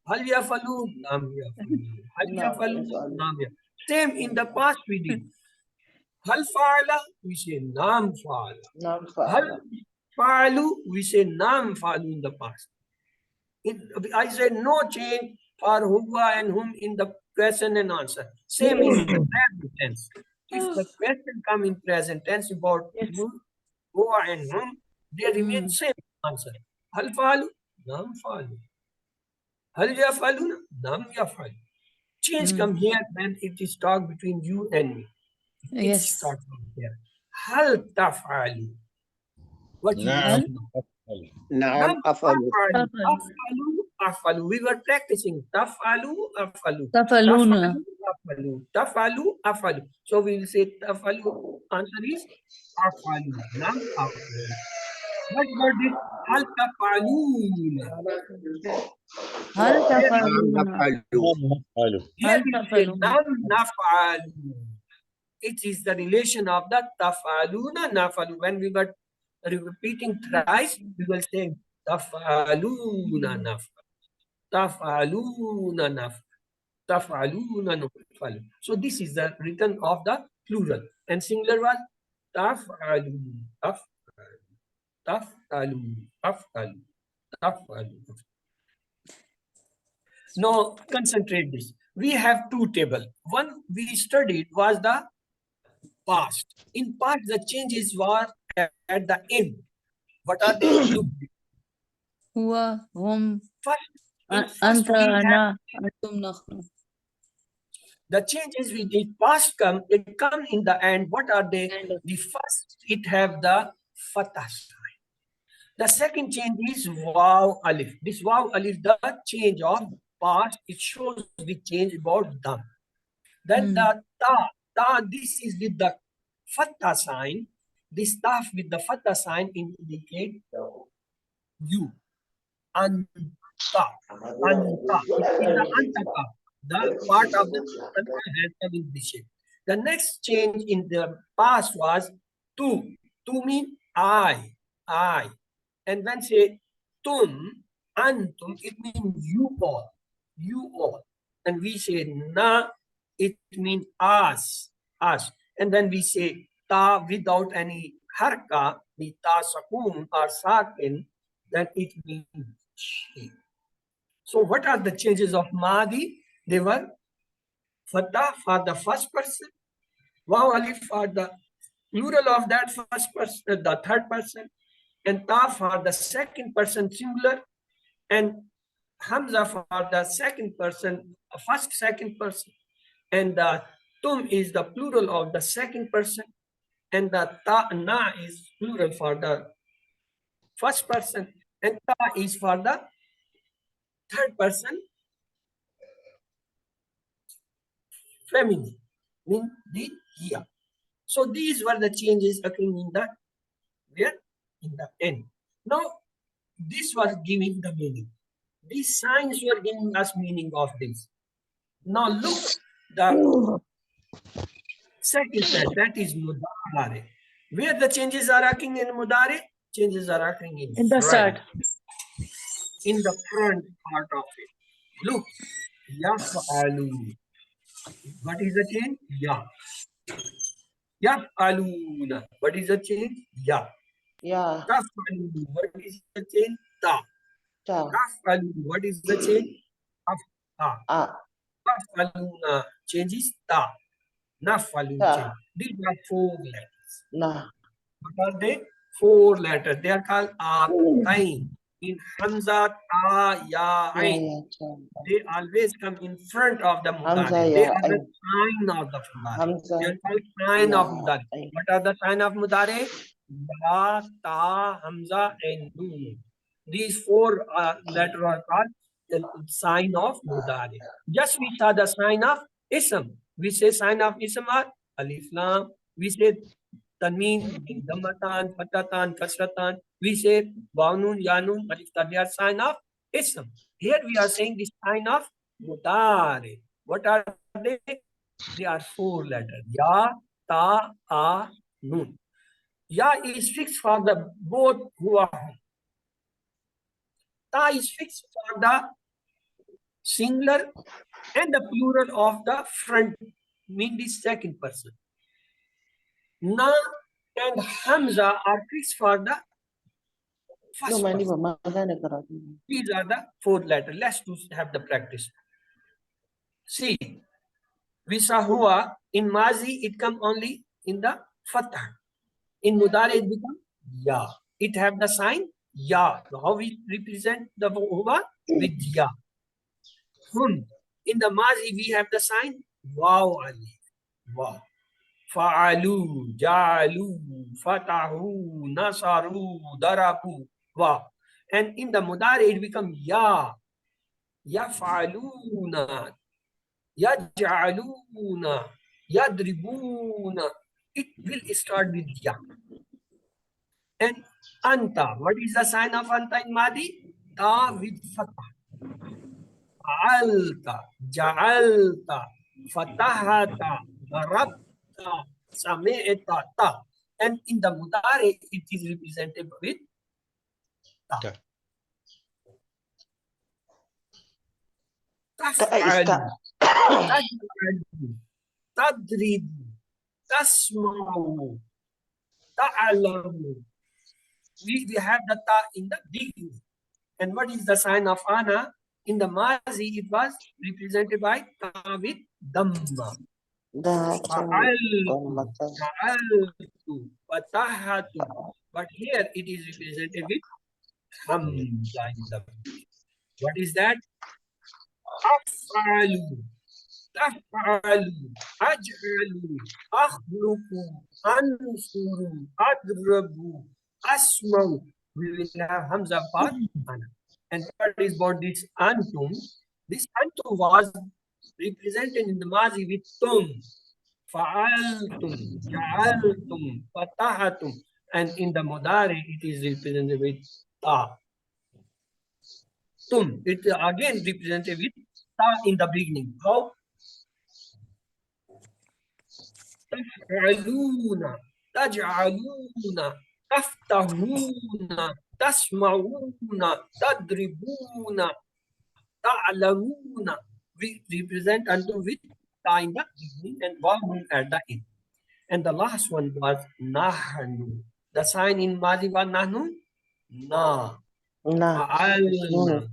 Speaker 1: Hal yafalu, nam yafalu. Hal
Speaker 4: Nam
Speaker 1: yafalu,
Speaker 4: yaf'alu.
Speaker 1: nam yafalu. Same in the past we did. Hal fa'ala, we say nam fa'ala.
Speaker 4: Nam
Speaker 1: Hal
Speaker 4: fa'ala.
Speaker 1: fa'alu, we say nam fa'alu in the past. I said no change for huwa and whom in the question and answer. Same in the present tense. If the question come in present tense about whom, huwa and whom, they remain same answer. Hal fa'alu, nam fa'alu. Hal yaf'aluna, nam yaf'alu. Change come here when it is talk between you and me. It
Speaker 3: Yes.
Speaker 1: starts from here. Hal taf'alu. What you will
Speaker 2: Nam
Speaker 1: say now?
Speaker 2: naf'alu.
Speaker 1: Nam
Speaker 5: afalu.
Speaker 1: afalu.
Speaker 3: Tafalu.
Speaker 1: Afalu, afalu. We were practicing. Tafalu, afalu.
Speaker 3: Tafaluna.
Speaker 1: Afalu. Tafalu, afalu. So we will say tafalu. Answer is afalu. Nam afalu. What word is hal tafaluna?
Speaker 3: Hal
Speaker 5: Nam
Speaker 3: tafaluna.
Speaker 5: nafalu.
Speaker 2: Nam naf'alu.
Speaker 1: Here
Speaker 3: Hal
Speaker 1: we say
Speaker 3: tafaluna.
Speaker 1: nam nafalu. It is the relation of the tafaluna nafalu. When we were repeating thrice, we will say tafaluna nafalu. Tafaluna nafalu. Tafaluna nafalu. So this is the written of the plural. And singular was tafalu. Tafalu. Tafalu. Tafalu. Tafalu. Now concentrate this. We have two tables. One we studied was the past. In past, the changes were at the end. What are they? Look.
Speaker 3: Huwa, hum,
Speaker 1: First
Speaker 3: anta,
Speaker 1: we have
Speaker 3: ana, antum, nahnu.
Speaker 1: the changes we did past come, it come in the end. What are they?
Speaker 3: End of-
Speaker 1: The first, it have the fatah sign. The second change is waw alif. This waw alif, the change of past, it shows the change about them. Then the ta, this is with the fatah sign. This staff with the fatah sign indicate you. Anta. Anta. It is the antaka, the part of the has in this shape. The next change in the past was tu. Tu means I. And when say tum, antum, it means you all. You all. And we say na, it means us. And then we say ta without any harka, the ta sakun or sakin, then it means she. So what are the changes of Mahdi? They were Fatah for the first person, Waw Alif for the plural of that first person, the third person, and Ta for the second person singular, and Hamza for the second person, first second person, and the Tum is the plural of the second person, and the Ta Na is plural for the first person, and Ta is for the third person feminine, mean the here. So these were the changes occurring in the where? In the end. Now this was giving the meaning. These signs were giving us meaning of this. Now look, the Second set, that is mudare. Where the changes are occurring in mudare? Changes are occurring in
Speaker 3: In the
Speaker 1: front.
Speaker 3: start.
Speaker 1: In the front part of it. Look, yaf'alu. What is the change? Ya. Yaf'aluna. What is the change? Ya.
Speaker 4: Ya.
Speaker 1: Taf'alu. What is the change? Ta.
Speaker 4: Ta.
Speaker 1: Taf'alu. What is the change? Ta.
Speaker 4: A.
Speaker 1: Taf'aluna. Change is ta. Naf'alu
Speaker 4: Ta.
Speaker 1: change. These are four letters.
Speaker 4: Na.
Speaker 1: What are they? Four letters. They are called atain. In Hamza, ta, ya,
Speaker 4: Ya,
Speaker 1: ain.
Speaker 4: ya, ta.
Speaker 1: They always come in front of the
Speaker 4: Hamza,
Speaker 1: mudari. They
Speaker 4: ya,
Speaker 1: are the
Speaker 4: ain.
Speaker 1: sign of the mudari.
Speaker 4: Hamza,
Speaker 1: They are called sign
Speaker 4: ya,
Speaker 1: of mudari.
Speaker 4: ain.
Speaker 1: What are the sign of mudari? Ya, ta, hamza, and nun. These four letters are called the sign of mudari. Just we saw the sign of ism. We say sign of ism are alif lam. We say tanween, dammatan, fatatan, kasratan. We say wawnun, yanun, alif ta. They are sign of ism. Here we are saying the sign of mudari. What are they? They are four letters. Ya, ta, a, nun. Ya is fixed for the both huwa. Ta is fixed for the singular and the plural of the front, mean the second person. Na and Hamza are fixed for the
Speaker 4: No,
Speaker 1: first
Speaker 4: mani
Speaker 1: person.
Speaker 4: ba magana karatu.
Speaker 1: These are the four letters. Let's have the practice. See, we saw huwa. In Mazi, it come only in the fatah. In Mudari, it become ya. It have the sign ya. How we represent the huwa? With ya. Hun. In the Mazi, we have the sign wow alif. Wow. Fa'alu, ja'alu, fatahu, nasaru, darabu. Wow. And in the Mudari, it become ya. Yaf'aluna, yaj'aluna, yadribuna. It will start with ya. And anta, what is the sign of anta in Madi? Ta with fatah. Fa'alta, ja'alta, fatahata, darabta, sami'ta, ta. And in the Mudari, it is represented with ta.
Speaker 2: Ta.
Speaker 4: Ta is ta.
Speaker 1: Taj'alu, tadribu, tasma'u, ta'alamu. We have the ta in the beginning. And what is the sign of ana? In the Mazi, it was represented by ta with damma.
Speaker 4: Da.
Speaker 1: Fa'altu, ja'altu, fatahatu. But here it is represented with hamza in the beginning. What is that? Af'alu, taf'alu, aj'alu, akhluqu, ansuru, adrabu, asma'u. We will have hamza for ana. And what is about this antum? This antum was represented in the Mazi with tum, fa'altum, ja'altum, fatahatum. And in the Mudari, it is represented with ta. Tum, it again represented with ta in the beginning. How? Taf'aluna, taj'aluna, taftahuna, tasma'una, tadribuna, ta'lamuna. We represent unto with ta in the beginning and wawu at the end. And the last one was nahnu. The sign in Madi was nahnu. Na.
Speaker 4: Na.
Speaker 1: Fa'alna.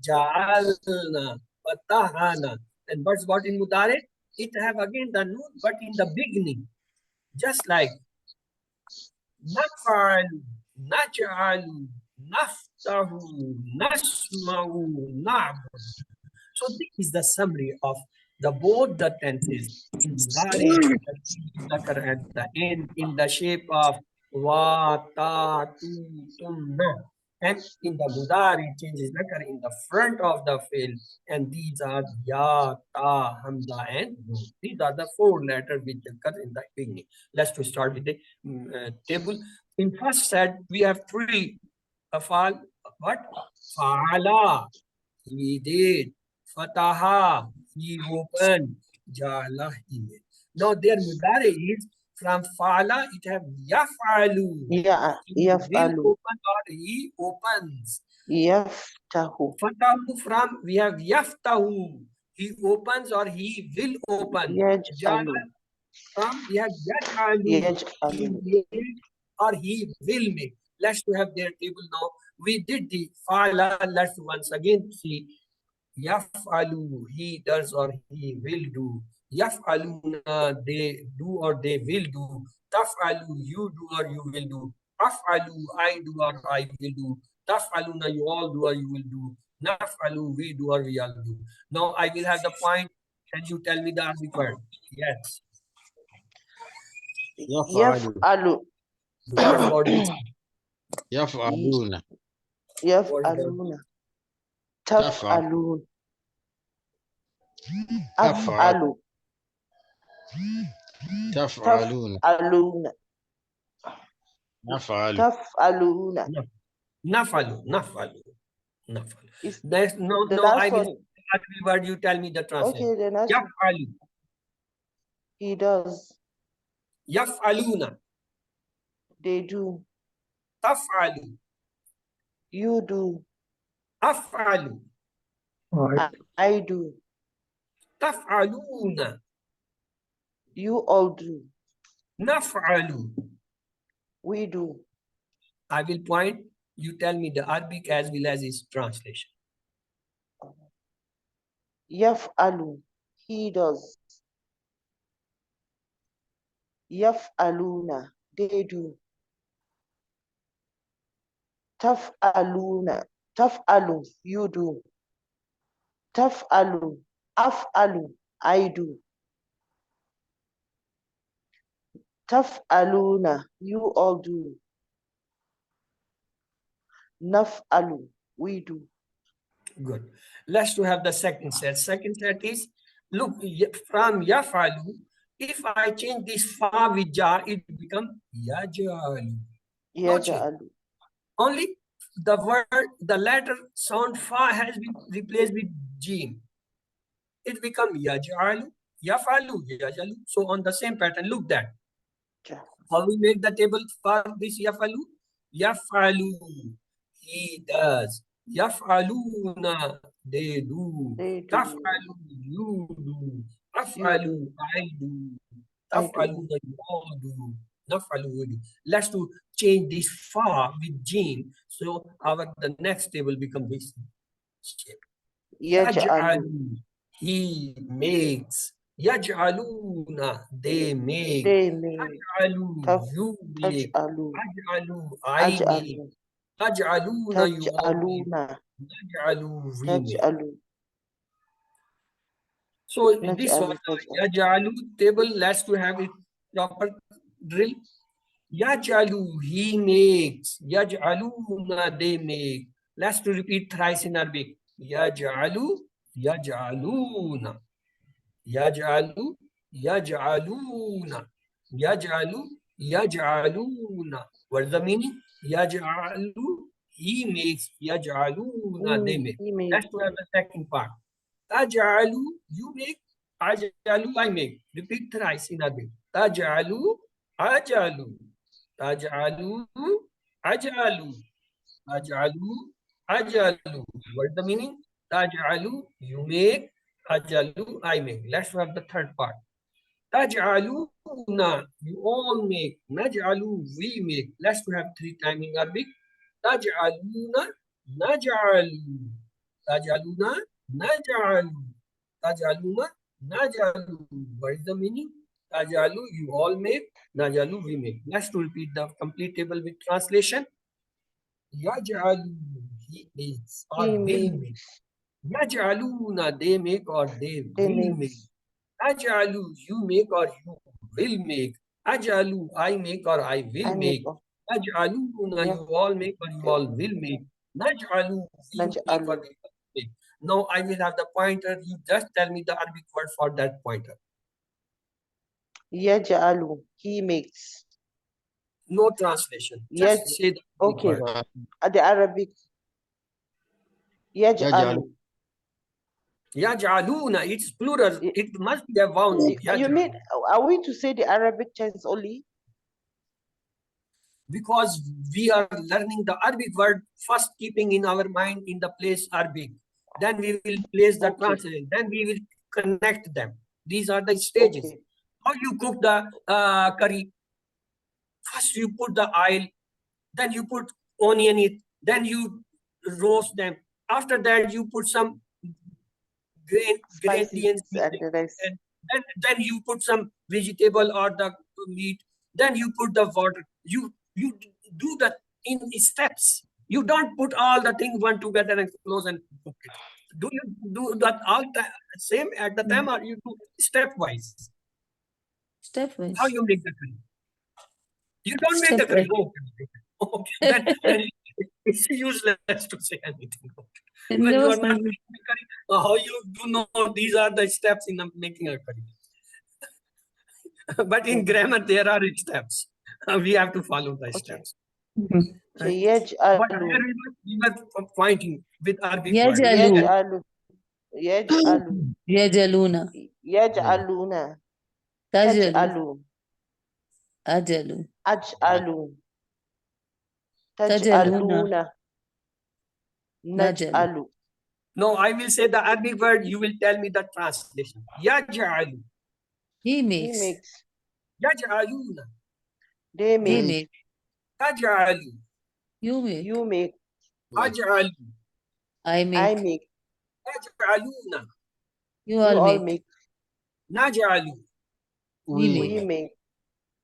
Speaker 1: Ja'alna. Fatahana. And what in Mudare? It have again the noon, but in the beginning. Just like naf'alu, naj'alu, naftahu, nasma'u, na'budu. So this is the summary of the both the tenses in Mudari at the end in the shape of wa, ta, tu, tum, na. And in the Mudari changes occur in the front of the field, and these are ya, ta, hamza, and nun. These are the four letters which occur in the beginning. Let's start with the table. In first set, we have three afal. What? Fa'ala, he did. Fataha, he opened. Jala, he made. Now their mudare is from fa'ala, it have yaf'alu.
Speaker 4: Ya,
Speaker 1: He will
Speaker 4: yaf'alu.
Speaker 1: open or he opens.
Speaker 4: Yaftahu.
Speaker 1: Fatahu from we have yaftahu. He opens or he will open.
Speaker 4: Yaj'alu.
Speaker 1: Jala from we have yaj'alu. He
Speaker 4: Yaj'alu.
Speaker 1: made or he will make. Let's have their table now. We did the fa'ala. Let's once again see. Yaf'alu, he does or he will do. Yaf'aluna, they do or they will do. Taf'alu, you do or you will do. Af'alu, I do or I will do. Taf'aluna, you all do or you will do. Naf'alu, we do or we all do. Now I will have the point. Can you tell me the Arabic word? Yes.
Speaker 2: يفعل
Speaker 4: Yaf'alu.
Speaker 1: What about this?
Speaker 2: يفعلون
Speaker 4: Yaf'aluna. Taf'alun.
Speaker 2: تفعل
Speaker 4: Af'alu.
Speaker 2: تفعلون
Speaker 4: Taf'aluna.
Speaker 2: نفعل
Speaker 4: Taf'aluna.
Speaker 1: Naf'alu, naf'alu, naf'alu.
Speaker 4: Is
Speaker 1: There's
Speaker 4: the
Speaker 1: no, I
Speaker 4: last
Speaker 1: will
Speaker 4: one?
Speaker 1: say the Arabic word, you tell me the translation.
Speaker 4: Okay, the last one.
Speaker 1: Yaf'alu,
Speaker 4: He does.
Speaker 1: yaf'aluna,
Speaker 4: They do.
Speaker 1: taf'alu,
Speaker 4: You do.
Speaker 1: af'alu,
Speaker 4: I do.
Speaker 1: taf'aluna,
Speaker 4: You all do.
Speaker 1: naf'alu.
Speaker 4: We do.
Speaker 1: I will point, you tell me the Arabic as well as its translation.
Speaker 4: Yaf'alu. He does. Yaf'aluna. They do. Taf'aluna. Taf'alu. You do. Taf'alu. Af'alu. I do. Taf'aluna. You all do. Naf'alu. We do.
Speaker 1: Good. Let's to have the second set. Second set is, look, from yaf'alu, if I change this fa with jar, it become yaj'alu. No change.
Speaker 4: Yaj'alu.
Speaker 1: Only the word, the letter sound fa has been replaced with jim. It become yaj'alu, yaf'alu, yaj'alu. So on the same pattern, look that.
Speaker 4: Ja.
Speaker 1: How we make the table for this yaf'alu? Yaf'alu, he does. Yaf'aluna, they do.
Speaker 4: They do.
Speaker 1: Taf'alu, you do.
Speaker 4: You
Speaker 1: Af'alu,
Speaker 4: do.
Speaker 1: I do.
Speaker 4: I do.
Speaker 1: Taf'aluna, you all do. Naf'alu, we do. Let's to change this fa with jim. So the next table become this shape.
Speaker 4: Yaj'alu.
Speaker 1: Yaj'alu, he makes. Yaj'aluna, they make.
Speaker 4: They make.
Speaker 1: Taj'alu, you make.
Speaker 4: Taj'alu.
Speaker 1: Aj'alu, I make.
Speaker 4: Aj'alu.
Speaker 1: Taj'aluna, you all make.
Speaker 4: Taj'aluna.
Speaker 1: Naj'alu, we make.
Speaker 4: Taj'alu.
Speaker 1: So this was
Speaker 4: Naj'alu.
Speaker 1: the Yaj'alu table. Let's to have it proper drill. Yaj'alu, he makes. Yaj'aluna, they make. Let's to repeat thrice in Arabic. Yaj'alu, yaj'aluna. Yaj'alu, yaj'aluna. Yaj'alu, yaj'aluna. What is the meaning? Yaj'alu, he makes. Yaj'aluna, they make.
Speaker 4: He makes.
Speaker 1: Let's to have the second part. Taj'alu, you make. Aj'alu, I make. Repeat thrice in Arabic. Taj'alu, aj'alu. Taj'alu, aj'alu. Taj'alu, aj'alu. What is the meaning? Taj'alu, you make. Aj'alu, I make. Let's have the third part. Taj'aluna, you all make. Naj'alu, we make. Let's have three times in Arabic. Taj'aluna, naj'alu. Taj'aluna, naj'alu. Taj'aluna, naj'alu. What is the meaning? Taj'alu, you all make. Naj'alu, we make. Let's repeat the complete table with translation. Yaj'alu, he makes or
Speaker 4: He
Speaker 1: will
Speaker 4: makes.
Speaker 1: make. Yaj'aluna, they make or they
Speaker 4: They
Speaker 1: will make.
Speaker 4: make.
Speaker 1: Aj'alu, you make or you will make. Aj'alu, I make or I will
Speaker 4: I
Speaker 1: make.
Speaker 4: make.
Speaker 1: Aj'aluna,
Speaker 4: Yeah.
Speaker 1: you all make or you all will make. Naj'alu, we make or
Speaker 4: Naj'alu.
Speaker 1: we will make. Now I will have the pointer. You just tell me the Arabic word for that pointer.
Speaker 4: Yaj'alu. He makes.
Speaker 1: No translation.
Speaker 4: Yes.
Speaker 1: Just say the Arabic
Speaker 4: Okay.
Speaker 1: word.
Speaker 4: At the Arabic. Yaj'alu.
Speaker 2: يجعل
Speaker 1: Yaj'aluna, it's plural.
Speaker 4: Y-
Speaker 1: It must be a vowel.
Speaker 4: You mean, are we to say the Arabic tense only?
Speaker 1: Because we are learning the Arabic word first, keeping in our mind in the place Arabic. Then we will place the
Speaker 4: Okay.
Speaker 1: translation. Then we will connect them. These are the stages.
Speaker 4: Okay.
Speaker 1: How you cook the curry? First you put the oil, then you put onion it, then you roast them. After that you put some
Speaker 4: Spices
Speaker 1: ingredients
Speaker 4: and the rest.
Speaker 1: and then you put some vegetable or the meat, then you put the water. You do that in steps. You don't put all the things one together and close and cook it. Do you do that all same at the time, or you do stepwise?
Speaker 3: Stepwise.
Speaker 1: How you make the curry? You don't make the
Speaker 3: Stepwise.
Speaker 1: curry. Okay. Then it's useless to say anything. When
Speaker 3: No,
Speaker 1: you are
Speaker 3: sir.
Speaker 1: not making a curry, how you do know these are the steps in making a curry? But in grammar, there are steps. We have to follow the
Speaker 4: Okay.
Speaker 1: steps.
Speaker 4: Okay.
Speaker 1: But
Speaker 4: Yaj'alu.
Speaker 1: here we were pointing with Arabic word.
Speaker 3: Yajalu.
Speaker 4: Yaj'alu. Yaj'alu.
Speaker 3: Yajaluna.
Speaker 4: Yaj'aluna.
Speaker 3: Tajalu.
Speaker 4: Taj'alu.
Speaker 3: Ajalu.
Speaker 4: Aj'alu.
Speaker 3: Tajaluna.
Speaker 4: Taj'aluna.
Speaker 3: Najalu.
Speaker 4: Naj'alu.
Speaker 1: No, I will say the Arabic word. You will tell me the translation. Yaj'alu.
Speaker 3: He
Speaker 4: He
Speaker 3: makes.
Speaker 4: makes.
Speaker 1: Yaj'aluna.
Speaker 4: They
Speaker 3: They
Speaker 4: make.
Speaker 3: make.
Speaker 1: Taj'alu.
Speaker 3: You make.
Speaker 4: You make.
Speaker 1: Aj'alu.
Speaker 3: I
Speaker 4: I
Speaker 3: make.
Speaker 4: make.
Speaker 1: Taj'aluna.
Speaker 3: You
Speaker 4: You
Speaker 3: all
Speaker 4: all
Speaker 3: make.
Speaker 4: make.
Speaker 1: Naj'alu.
Speaker 3: We
Speaker 4: We
Speaker 3: make.
Speaker 4: make.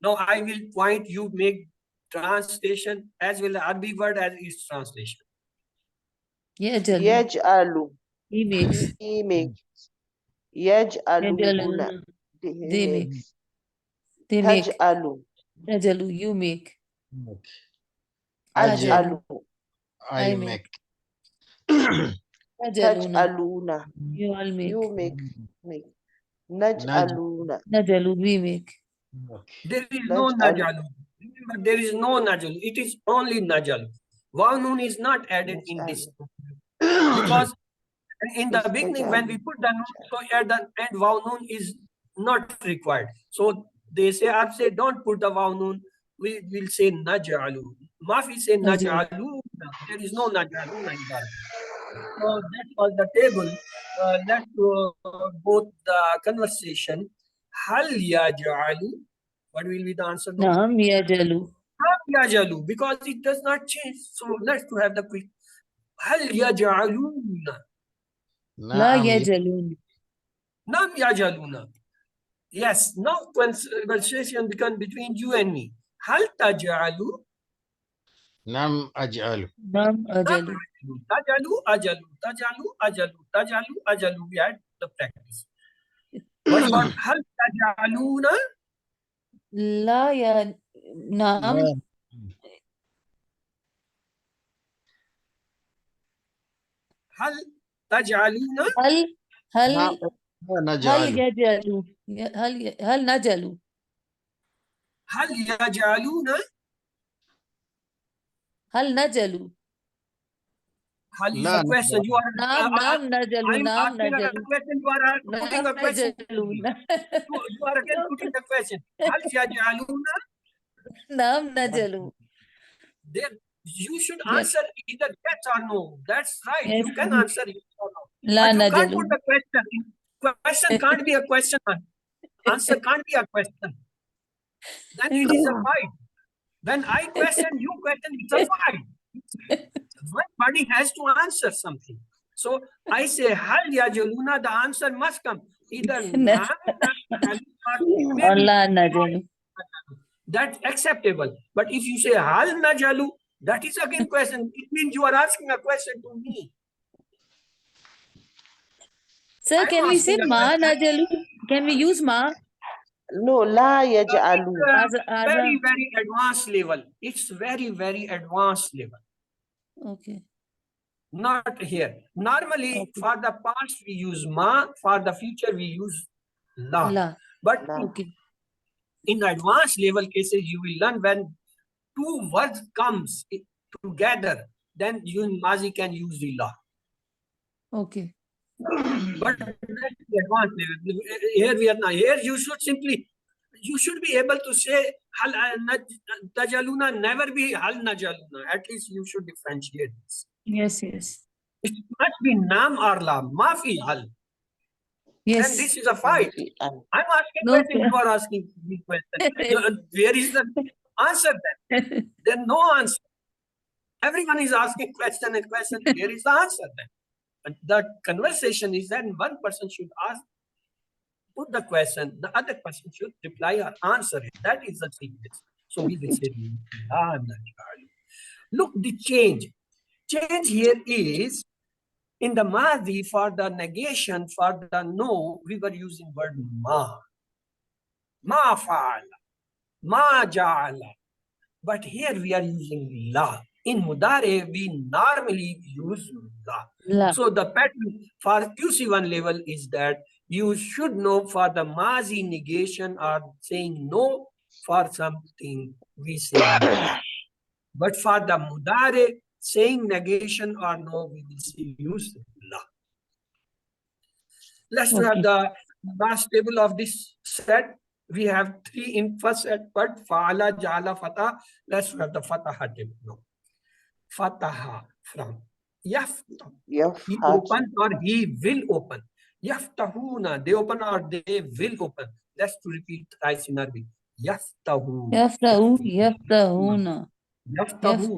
Speaker 1: Now I will point. You make translation as well as Arabic word as its translation.
Speaker 3: Yajalu.
Speaker 4: Yaj'alu.
Speaker 3: He makes.
Speaker 4: He makes. Yaj'aluna.
Speaker 3: Yajaluna.
Speaker 4: He
Speaker 3: They make.
Speaker 4: makes.
Speaker 3: They make.
Speaker 4: Taj'alu.
Speaker 3: Tajalu. You make.
Speaker 4: Aj'alu.
Speaker 3: I make. Tajaluna.
Speaker 4: Taj'aluna.
Speaker 3: You all make.
Speaker 4: You make. Make. Naj'aluna.
Speaker 3: Najalu. We make.
Speaker 1: There is no
Speaker 4: Naj'alu.
Speaker 1: najalu. Remember, there is no najalu. It is only najalu. Waw nun is not added in this because in the
Speaker 4: It's
Speaker 1: beginning when we
Speaker 4: Taj'alu.
Speaker 1: put the noon, so at the end waw nun is not required. So they say, I say, don't put the waw nun. We will say najalu. Mafi say
Speaker 3: Najalu.
Speaker 1: najalu. There is no najalu in that. So that was the table. Let's go the conversation. Hal yaj'alu. What will be the answer now?
Speaker 3: Naam yajalu.
Speaker 1: Nam yajalu, because it does not change. So let's to have the quick. Hal yaj'aluna.
Speaker 3: La yajalun.
Speaker 1: Nam yajaluna. Yes, now conversation becomes between you and me. Hal taj'alu.
Speaker 2: Nam aj'alu.
Speaker 3: Nam ajalu.
Speaker 1: Tajalu, ajalu, tajalu, ajalu, tajalu, ajalu. We had the practice. What about hal taj'aluna?
Speaker 3: La ya naam.
Speaker 1: Hal taj'aluna.
Speaker 3: Hal
Speaker 2: Naj'alu.
Speaker 3: yajalu. Hal najalu.
Speaker 1: Hal yaj'aluna.
Speaker 3: Hal najalu.
Speaker 1: Hal is
Speaker 2: La
Speaker 1: a question. You are.
Speaker 3: Naam najalu.
Speaker 1: I'm
Speaker 3: Naam
Speaker 1: asking a
Speaker 3: najalu.
Speaker 1: question. You are putting
Speaker 3: Naam
Speaker 1: a question.
Speaker 3: najalu.
Speaker 1: You are again putting the question. Hal yaj'aluna.
Speaker 3: Naam najalu.
Speaker 1: Then you should
Speaker 3: Yes.
Speaker 1: answer either yes or no. That's right.
Speaker 3: Yes.
Speaker 1: You can answer yes or no.
Speaker 3: La
Speaker 1: But you can't
Speaker 3: najalu.
Speaker 1: put the question. Question can't be a question. Answer can't be a question. Then it is a fight. When I question, you question, it's a fight. Somebody has to answer something. So I say, Hal Yajuluna, the answer must come. Either Naam, or maybe
Speaker 3: Allah najalu.
Speaker 1: that's acceptable. But if you say Hal Najalu, that is again question. It means you are asking a question to me.
Speaker 3: Sir,
Speaker 1: I'm
Speaker 3: can we say
Speaker 1: asking a
Speaker 3: ma
Speaker 1: question.
Speaker 3: najalu? Can we use ma?
Speaker 4: No, la yaj'alu.
Speaker 1: It's
Speaker 3: As
Speaker 1: very,
Speaker 3: a
Speaker 1: very advanced level. It's very, very advanced level.
Speaker 3: okay.
Speaker 1: Not here. Normally,
Speaker 3: Okay.
Speaker 1: for the past, we use ma. For the future, we use la.
Speaker 3: La.
Speaker 1: But
Speaker 4: La.
Speaker 3: Okay.
Speaker 1: in advanced level cases, you will learn when two words comes together, then you in Mazi can use the la.
Speaker 3: Okay.
Speaker 1: But that's the advanced level. Here we are now. Here you should simply, you should be able to say hal najaluna, never be hal najaluna. At least you should differentiate this.
Speaker 3: Yes, yes.
Speaker 1: It must be nam or la, mafi hal.
Speaker 3: Yes.
Speaker 1: And this is a fight. I'm asking
Speaker 3: No,
Speaker 1: question, you are asking me question. Where is the answer then? There's no answer. Everyone is asking question and question. Where is the answer then? And the conversation is that one person should ask, put the question, the other person should reply or answer it. That is the sequence. So we will say, look, the change. Change here is in the Mahdi for the negation, for the no, we were using word ma. Ma fa'ala, ma ja'ala. But here we are using la. In Mudare, we normally use la.
Speaker 3: La.
Speaker 1: So the pattern for QC1 level is that you should know for the Mazi negation or saying no for something, we say la. But for the Mudare, saying negation or no, we will say use la. Let's have the last table of this set. We have 3 in first set, but fa'ala, ja'ala, fatah. Let's have the fataha table now. Fataha from yaftah. He opens or he will open. Yaftahuna, they open or they will open. Let's to repeat twice in Arabic. Yaftahu.
Speaker 3: Yaftahu, yaftahuna.
Speaker 1: Yaftahu,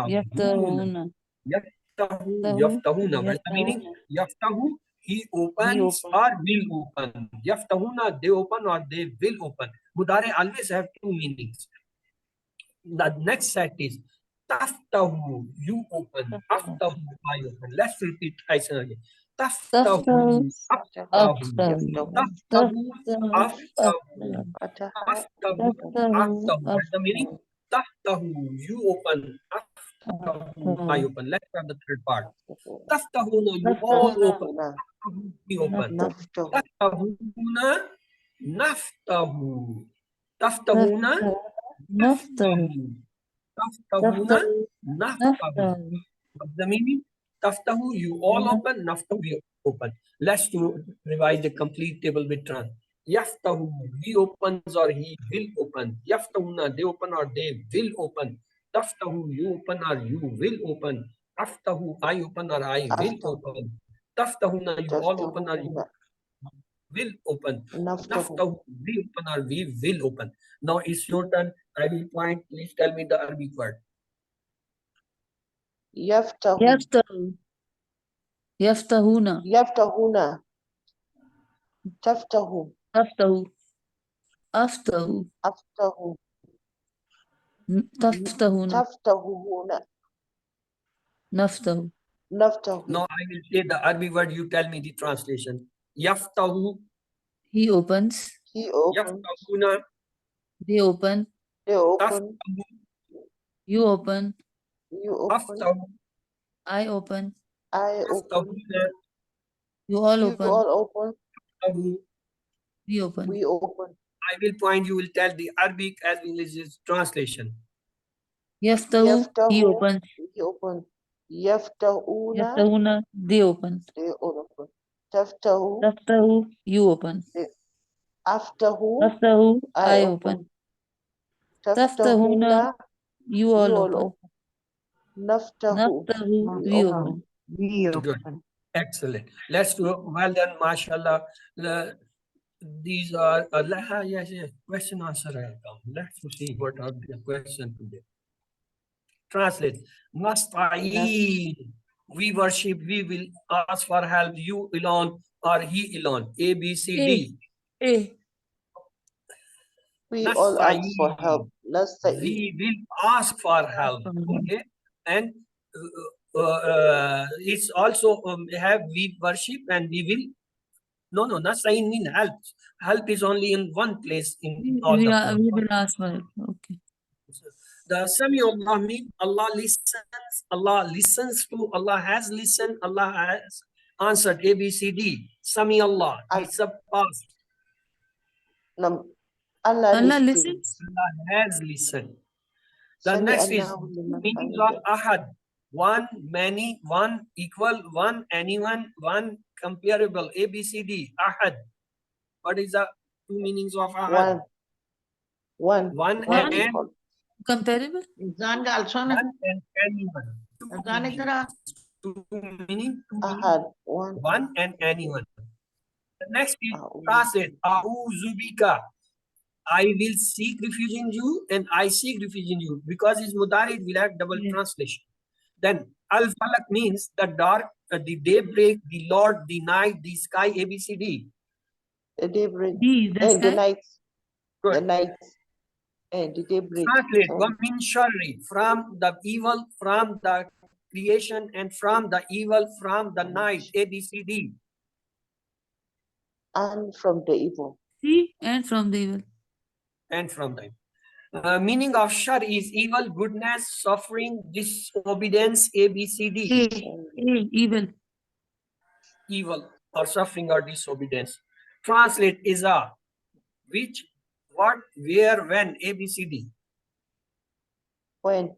Speaker 3: Yaftahuna.
Speaker 1: Yaftahuna. What's the meaning? Yaftahu, he opens or will open. Yaftahuna, they open or they will open. Mudare always have 2 meanings. The next set is taftahu, you open. Aftahu, I open. Let's repeat twice again. Taftahu, aftahu. Taftahu, aftahu. Aftahu, aftahu. What's the meaning? Taftahu, you open. Aftahu, I open. Let's have the third part. Taftahuna, you all open. Taftahu, we open. Taftahuna, naftahu. Taftahuna, naftahu. Taftahuna, naftahu. What's the meaning? Taftahu, you all open. Naftahu, we open. Let's revise the complete table with trans. Yaftahu, he opens or he will open. Yaftahuna, they open or they will open. Taftahu, you open or you will open. Aftahu, I open or I will open. Taftahuna, you all open or you will open. Naftahu, we open or we will open. Now it's your turn. I will point. Please tell me the Arabic word.
Speaker 4: Yaftahu.
Speaker 3: Yaftahu. Yaftahuna.
Speaker 4: Yaftahuna. Taftahu.
Speaker 3: Aftahu. Aftahu.
Speaker 4: Aftahu.
Speaker 3: Taftahuna.
Speaker 4: Taftahuhuna.
Speaker 3: Naftahu.
Speaker 4: Naftahu.
Speaker 1: Now I will say the Arabic word. You tell me the translation. Yaftahu.
Speaker 3: He opens.
Speaker 4: He opens.
Speaker 1: Yaftahuna.
Speaker 3: They open.
Speaker 4: They open.
Speaker 1: Taftahu.
Speaker 3: You open.
Speaker 4: You open.
Speaker 1: Aftahu.
Speaker 3: I open.
Speaker 4: I open.
Speaker 1: Yaftahuna.
Speaker 3: You all
Speaker 4: You
Speaker 3: open.
Speaker 4: all open.
Speaker 1: Aftahu.
Speaker 3: We open.
Speaker 4: We open.
Speaker 1: I will point. You will tell the Arabic as well as its translation.
Speaker 3: Yaftahu. He
Speaker 4: Yaftahu.
Speaker 3: opens.
Speaker 4: He open. Yaftahuna.
Speaker 3: Yaftahuna. They open.
Speaker 4: They all open. Taftahu.
Speaker 3: Taftahu. You open.
Speaker 4: Aftahu.
Speaker 3: Taftahu.
Speaker 4: I
Speaker 3: I
Speaker 4: open.
Speaker 3: open. Taftahuna. You all
Speaker 4: You all
Speaker 3: open.
Speaker 4: open. Naftahu.
Speaker 3: Naftahu. We open.
Speaker 1: Good. Excellent. Let's do. Well done, mashallah. These are yes. Question answer. Let's see what are the question today. Translate. Nasta'een. We worship. We will ask for help. You alone or he alone. A, B, C, D.
Speaker 3: A.
Speaker 4: We all ask for help.
Speaker 1: We will ask for help. Okay. And it's also have we worship and we will. No, nasta'een mean help. Help is only in one place in all the Quran.
Speaker 3: We will ask for it. Okay.
Speaker 1: The Sami Allah mean Allah listens to, Allah has listened, Allah has answered. A, B, C, D. Sami Allah. It's a past.
Speaker 4: Allah
Speaker 3: listens.
Speaker 1: Allah has listened. The next is meanings of ahad. one, many, one, equal, one, anyone, one, comparable. A, B, C, D. Ahad. What is the two meanings of ahad? One
Speaker 3: One.
Speaker 1: and
Speaker 3: Comparable.
Speaker 1: one and anyone. Two meanings. Two meaning. Two meaning. One and anyone. The next is translate. A'udhu I will seek refuge in you and I seek refuge in you, because his mudari will have double translation. Then al-falak means the dark, the daybreak, the Lord, the night, the sky, ABCD.
Speaker 4: The daybreak.
Speaker 3: D, the
Speaker 4: And the
Speaker 3: sky.
Speaker 4: night.
Speaker 1: Good.
Speaker 4: The night. And the daybreak.
Speaker 1: Translate. Wa min sharri, from the evil, from the creation, and from the evil, from the night, ABCD.
Speaker 4: And from the evil.
Speaker 3: C, and from the evil.
Speaker 1: And from the meaning of shar is evil, goodness, suffering, disobedience, ABCD.
Speaker 3: A, evil.
Speaker 1: Evil or suffering or disobedience. Translate is a which, what, where, when, ABCD.
Speaker 4: When?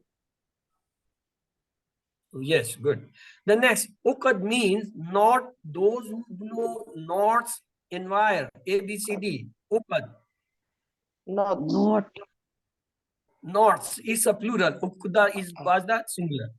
Speaker 1: Yes, good. The next, ukad means not, those who blow, knots, envire, ABCD. Ukad.
Speaker 4: Not.
Speaker 1: Knots is a plural. Ukda was the singular.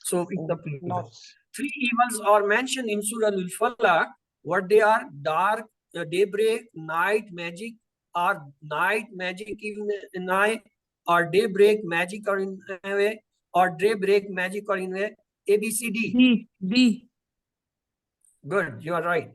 Speaker 1: So it's the plural.
Speaker 4: Not.
Speaker 1: Three evils are mentioned in Surah Al-Falaq. What they are: dark, daybreak, night, magic, or night, magic in night, or daybreak, magic or in a way, or daybreak, magic or in a way. ABCD.
Speaker 3: B.
Speaker 1: Good, you are right.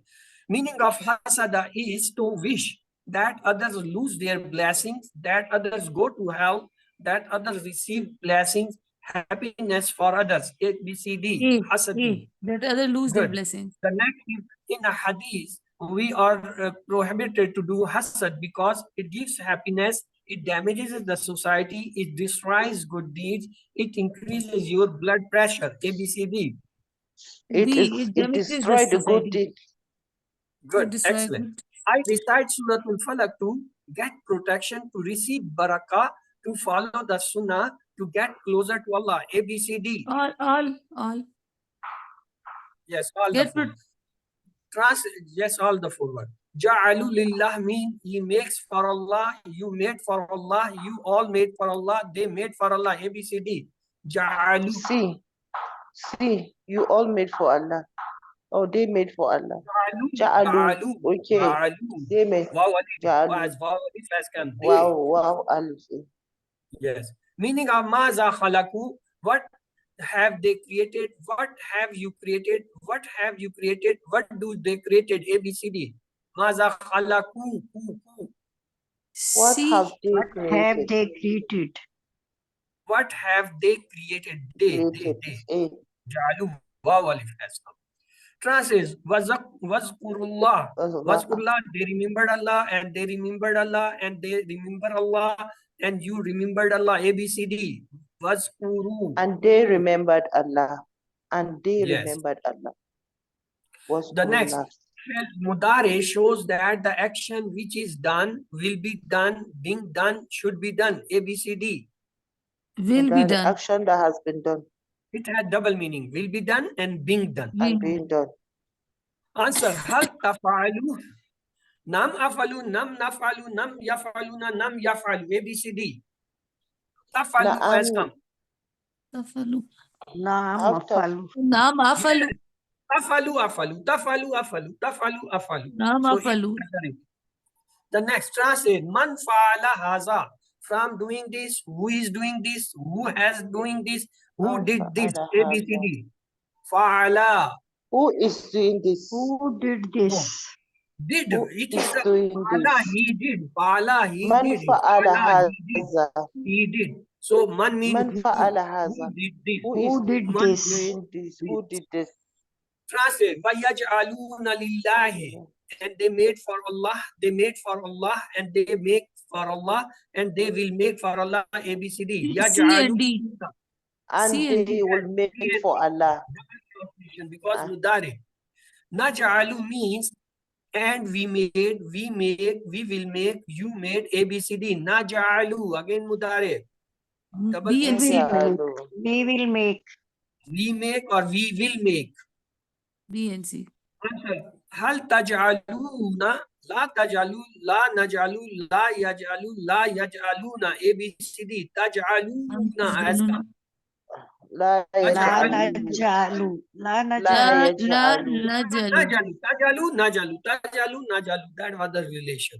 Speaker 1: Meaning of hasada is to wish that others lose their blessings, that others go to hell, that others receive blessings, happiness for others. ABCD. Hasadi.
Speaker 3: That others lose their
Speaker 1: Good.
Speaker 3: blessings.
Speaker 1: The next is in a hadith, we are prohibited to do hasad because it gives happiness, it damages the society, it destroys good deeds, it increases your blood pressure. ABCD.
Speaker 3: It damages the
Speaker 4: destroyed the good
Speaker 3: society.
Speaker 4: deed.
Speaker 1: Good, excellent. I recite Surah Al-Falaq to get protection, to receive barakah, to follow the sunnah, to get closer to Allah. ABCD.
Speaker 3: All.
Speaker 1: Yes, all the four. Yes, all the forward. Ja'alu lillah mean he makes for Allah, you made for Allah, you all made for Allah, they made for Allah. ABCD. Ja'alu.
Speaker 4: See, you all made for Allah. Oh, they made for Allah.
Speaker 1: Ja'alu.
Speaker 4: Okay. They made. Wow, alif.
Speaker 1: Yes. Meaning of maza khalaku, what have they created? What have you created? What have you created? What do they created? ABCD. Maza khalaku.
Speaker 4: What have they created?
Speaker 1: What have they created? They. Ja'alu. Wow, alif has come. Translates wazkurullah. Wazkurullah, they remembered Allah and they remembered Allah and they remember Allah and you remembered Allah. ABCD. Wazkuru.
Speaker 4: And they remembered Allah. And they
Speaker 1: Yes.
Speaker 4: remembered Allah.
Speaker 1: The next mudare shows that the action which is done will be done, being done, should be done. ABCD.
Speaker 3: Will be done.
Speaker 4: Action that has been done.
Speaker 1: It had double meaning. Will be done and being done.
Speaker 4: And being done.
Speaker 1: Answer. Hal tafalu. Nam afalu, nam nafalu, nam yafaluna, nam yafalu. ABCD. Tafalu has come.
Speaker 3: Tafalu.
Speaker 4: Nam afalu.
Speaker 1: Tafalu.
Speaker 3: Nam
Speaker 1: So
Speaker 3: afalu.
Speaker 1: the next translate man fa'ala haza, from doing this, who is doing this, who has doing this, who did this. ABCD. Fa'ala.
Speaker 4: Who is doing this?
Speaker 5: Who did this?
Speaker 1: Did.
Speaker 4: Who
Speaker 1: It
Speaker 4: is
Speaker 1: is
Speaker 4: doing
Speaker 1: fa'ala,
Speaker 4: this?
Speaker 1: he did. Fa'ala, he
Speaker 4: Man
Speaker 1: did.
Speaker 4: fa'ala
Speaker 1: Fa'ala,
Speaker 4: haza.
Speaker 1: he did. So man means
Speaker 4: Man fa'ala haza.
Speaker 1: who did this.
Speaker 5: Who did
Speaker 1: Man
Speaker 5: this?
Speaker 4: Doing this. Who did this?
Speaker 1: Translate. وَيَجْعَلُونَ لِلَّهِ. And they made for Allah, they made for Allah, and they make for Allah, and they will make for Allah. ABCD.
Speaker 3: C and D.
Speaker 4: And they will make it for Allah.
Speaker 1: Because mudare. Naj'alu means and we made, we make, we will make, you made. ABCD. Naj'alu. Again mudare.
Speaker 5: We will make.
Speaker 1: We make or we will make?
Speaker 3: B and C.
Speaker 1: Answer. هل تجعلون لا تجعلون لا نجعلون لا يجعلون لا يجعلون A B C D تجعلون as
Speaker 4: لا
Speaker 5: لا
Speaker 4: يجعلون
Speaker 5: نجعل لا
Speaker 4: لا
Speaker 5: نجعل
Speaker 3: لا
Speaker 4: يجعلون
Speaker 3: نجل.
Speaker 1: نجعل تجعلون نجعل تجعلون نجعل. That was the relation.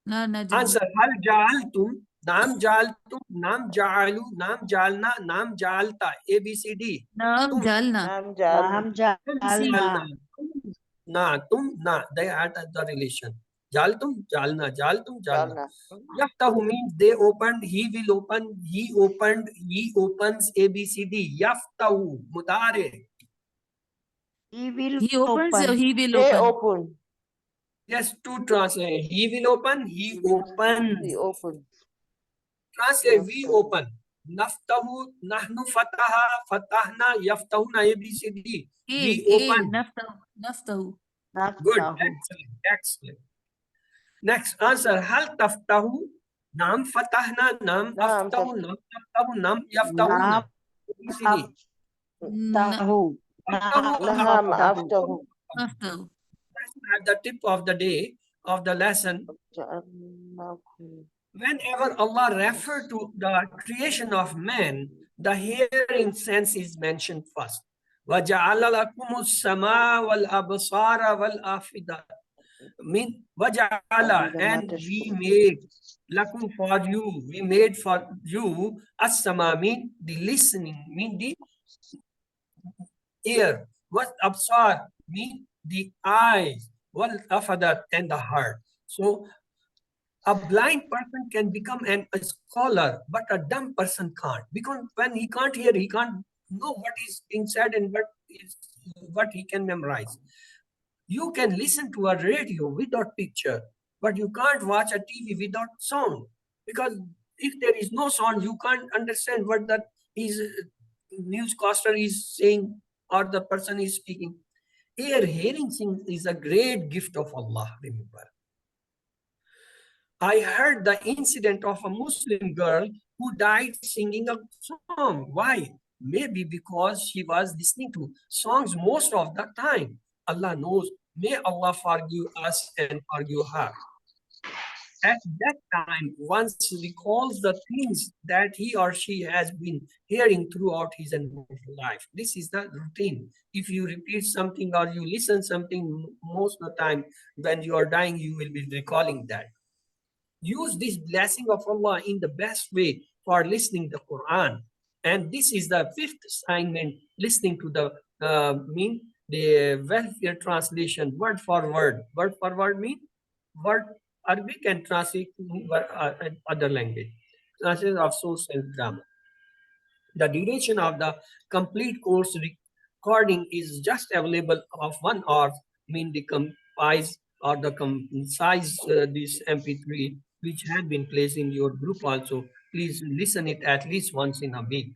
Speaker 3: لا نجل.
Speaker 1: Answer. هل جعلتم نعم جعلتم نعم جعلوا نعم جعلنا نعم جعلتا A B C D
Speaker 3: نعم جعلنا.
Speaker 4: نعم جعلنا
Speaker 5: نعم
Speaker 1: तुम
Speaker 5: جعلنا
Speaker 1: जलना ना तुम ना they had the relation jaltum jalna jaltum jalna
Speaker 4: جعلنا
Speaker 1: yaftahu means they opened he will open he opened he opens abcd yaftahu mudare
Speaker 5: He will
Speaker 3: He opens or
Speaker 5: open.
Speaker 3: he will
Speaker 4: they
Speaker 3: open?
Speaker 4: open
Speaker 1: yes to translate he will open he opens
Speaker 4: he opens
Speaker 1: translate we
Speaker 4: يفتح
Speaker 1: open naftahu nahnu fataha fatahna yaftahuna abcd we
Speaker 3: A
Speaker 1: open
Speaker 3: نفته نفته.
Speaker 1: good
Speaker 5: نفته.
Speaker 1: excellent excellent. Next answer. هل تفتح؟ نعم فتحنا نعم
Speaker 4: نعم
Speaker 1: أفتح
Speaker 4: تفتح
Speaker 1: نعم تفتح نعم يفتحون.
Speaker 5: نعم
Speaker 1: ABCD.
Speaker 5: أفته.
Speaker 1: أفتح
Speaker 5: نعم
Speaker 4: نعم
Speaker 5: أفته.
Speaker 4: أفتح
Speaker 3: نفته.
Speaker 1: At the tip of the day of the lesson,
Speaker 4: جعلناكم
Speaker 1: whenever Allah referred to the creation of man, the hearing sense is mentioned first. وَجَعَلَ لَكُمُ السَّمَاءَ وَالْأَبْصَارَ وَالْأَفْئِدَةَ mean waja'ala
Speaker 4: قليلا ما
Speaker 1: and we
Speaker 4: تشكرون
Speaker 1: made lakum for you we made for you as-sama mean the listening mean the ear what absar mean the eyes what afadat and the heart. So a blind person can become a scholar but a dumb person can't, because when he can't hear he can't know what is being said and what he can memorize. You can listen to a radio without picture, but you can't watch a TV without sound. Because if there is no sound, you can't understand what that is newscaster is saying or the person is speaking. Here, hearing things is a great gift of Allah, remember. I heard the incident of a Muslim girl who died singing a song. Why? Maybe because she was listening to songs most of the time. Allah knows. May Allah forgive us and forgive her. At that time, one recalls the things that he or she has been hearing throughout his entire life. This is the routine. If you repeat something or you listen something most of the time, when you are dying, you will be recalling that. Use this blessing of Allah in the best way for listening the Quran. And this is the fifth assignment, listening to the welfare translation, word for word. Word for word mean word Arabic and translate to other language. Translation of source and grammar. The duration of the complete course recording is just available of 1 hour, mean the comprise or the concise this MP3 which had been placed in your group also. Please listen it at least once in a week.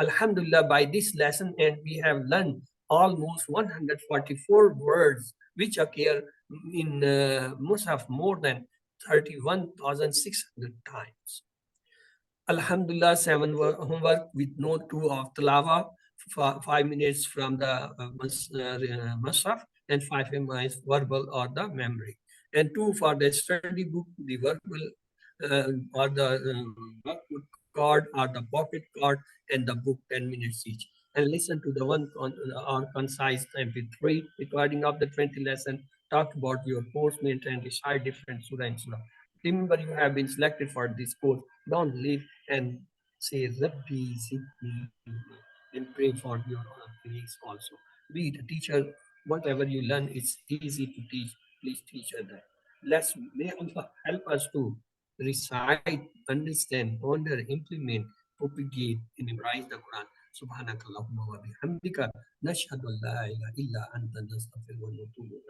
Speaker 1: Alhamdulillah, by this lesson and we have learned almost 144 words which occur in Musaf more than 31,600 times. Alhamdulillah, 7 homework with note 2 of Talawa, 5 minutes from the Musaf, and 5 minutes verbal or the memory. And 2 for the study book, the verbal or the workbook card or the pocket card, and the book 10 minutes each. And listen to the one or concise MP3 recording of the 20 lesson. Talk about your course mate and decide different surah and surah. Remember, you have been selected for this course. Don't leave and say Rabbi Zidni and pray for your colleagues also. Be the teacher. Whatever you learn, it's easy to teach. Please teach others. May Allah help us to recite, understand, ponder, implement, propagate, and memorize the Quran. Subhanakallahumma wa bihamdika nashhadu an la ilaha illa anta nastaghfiruka wa natubu ilayk.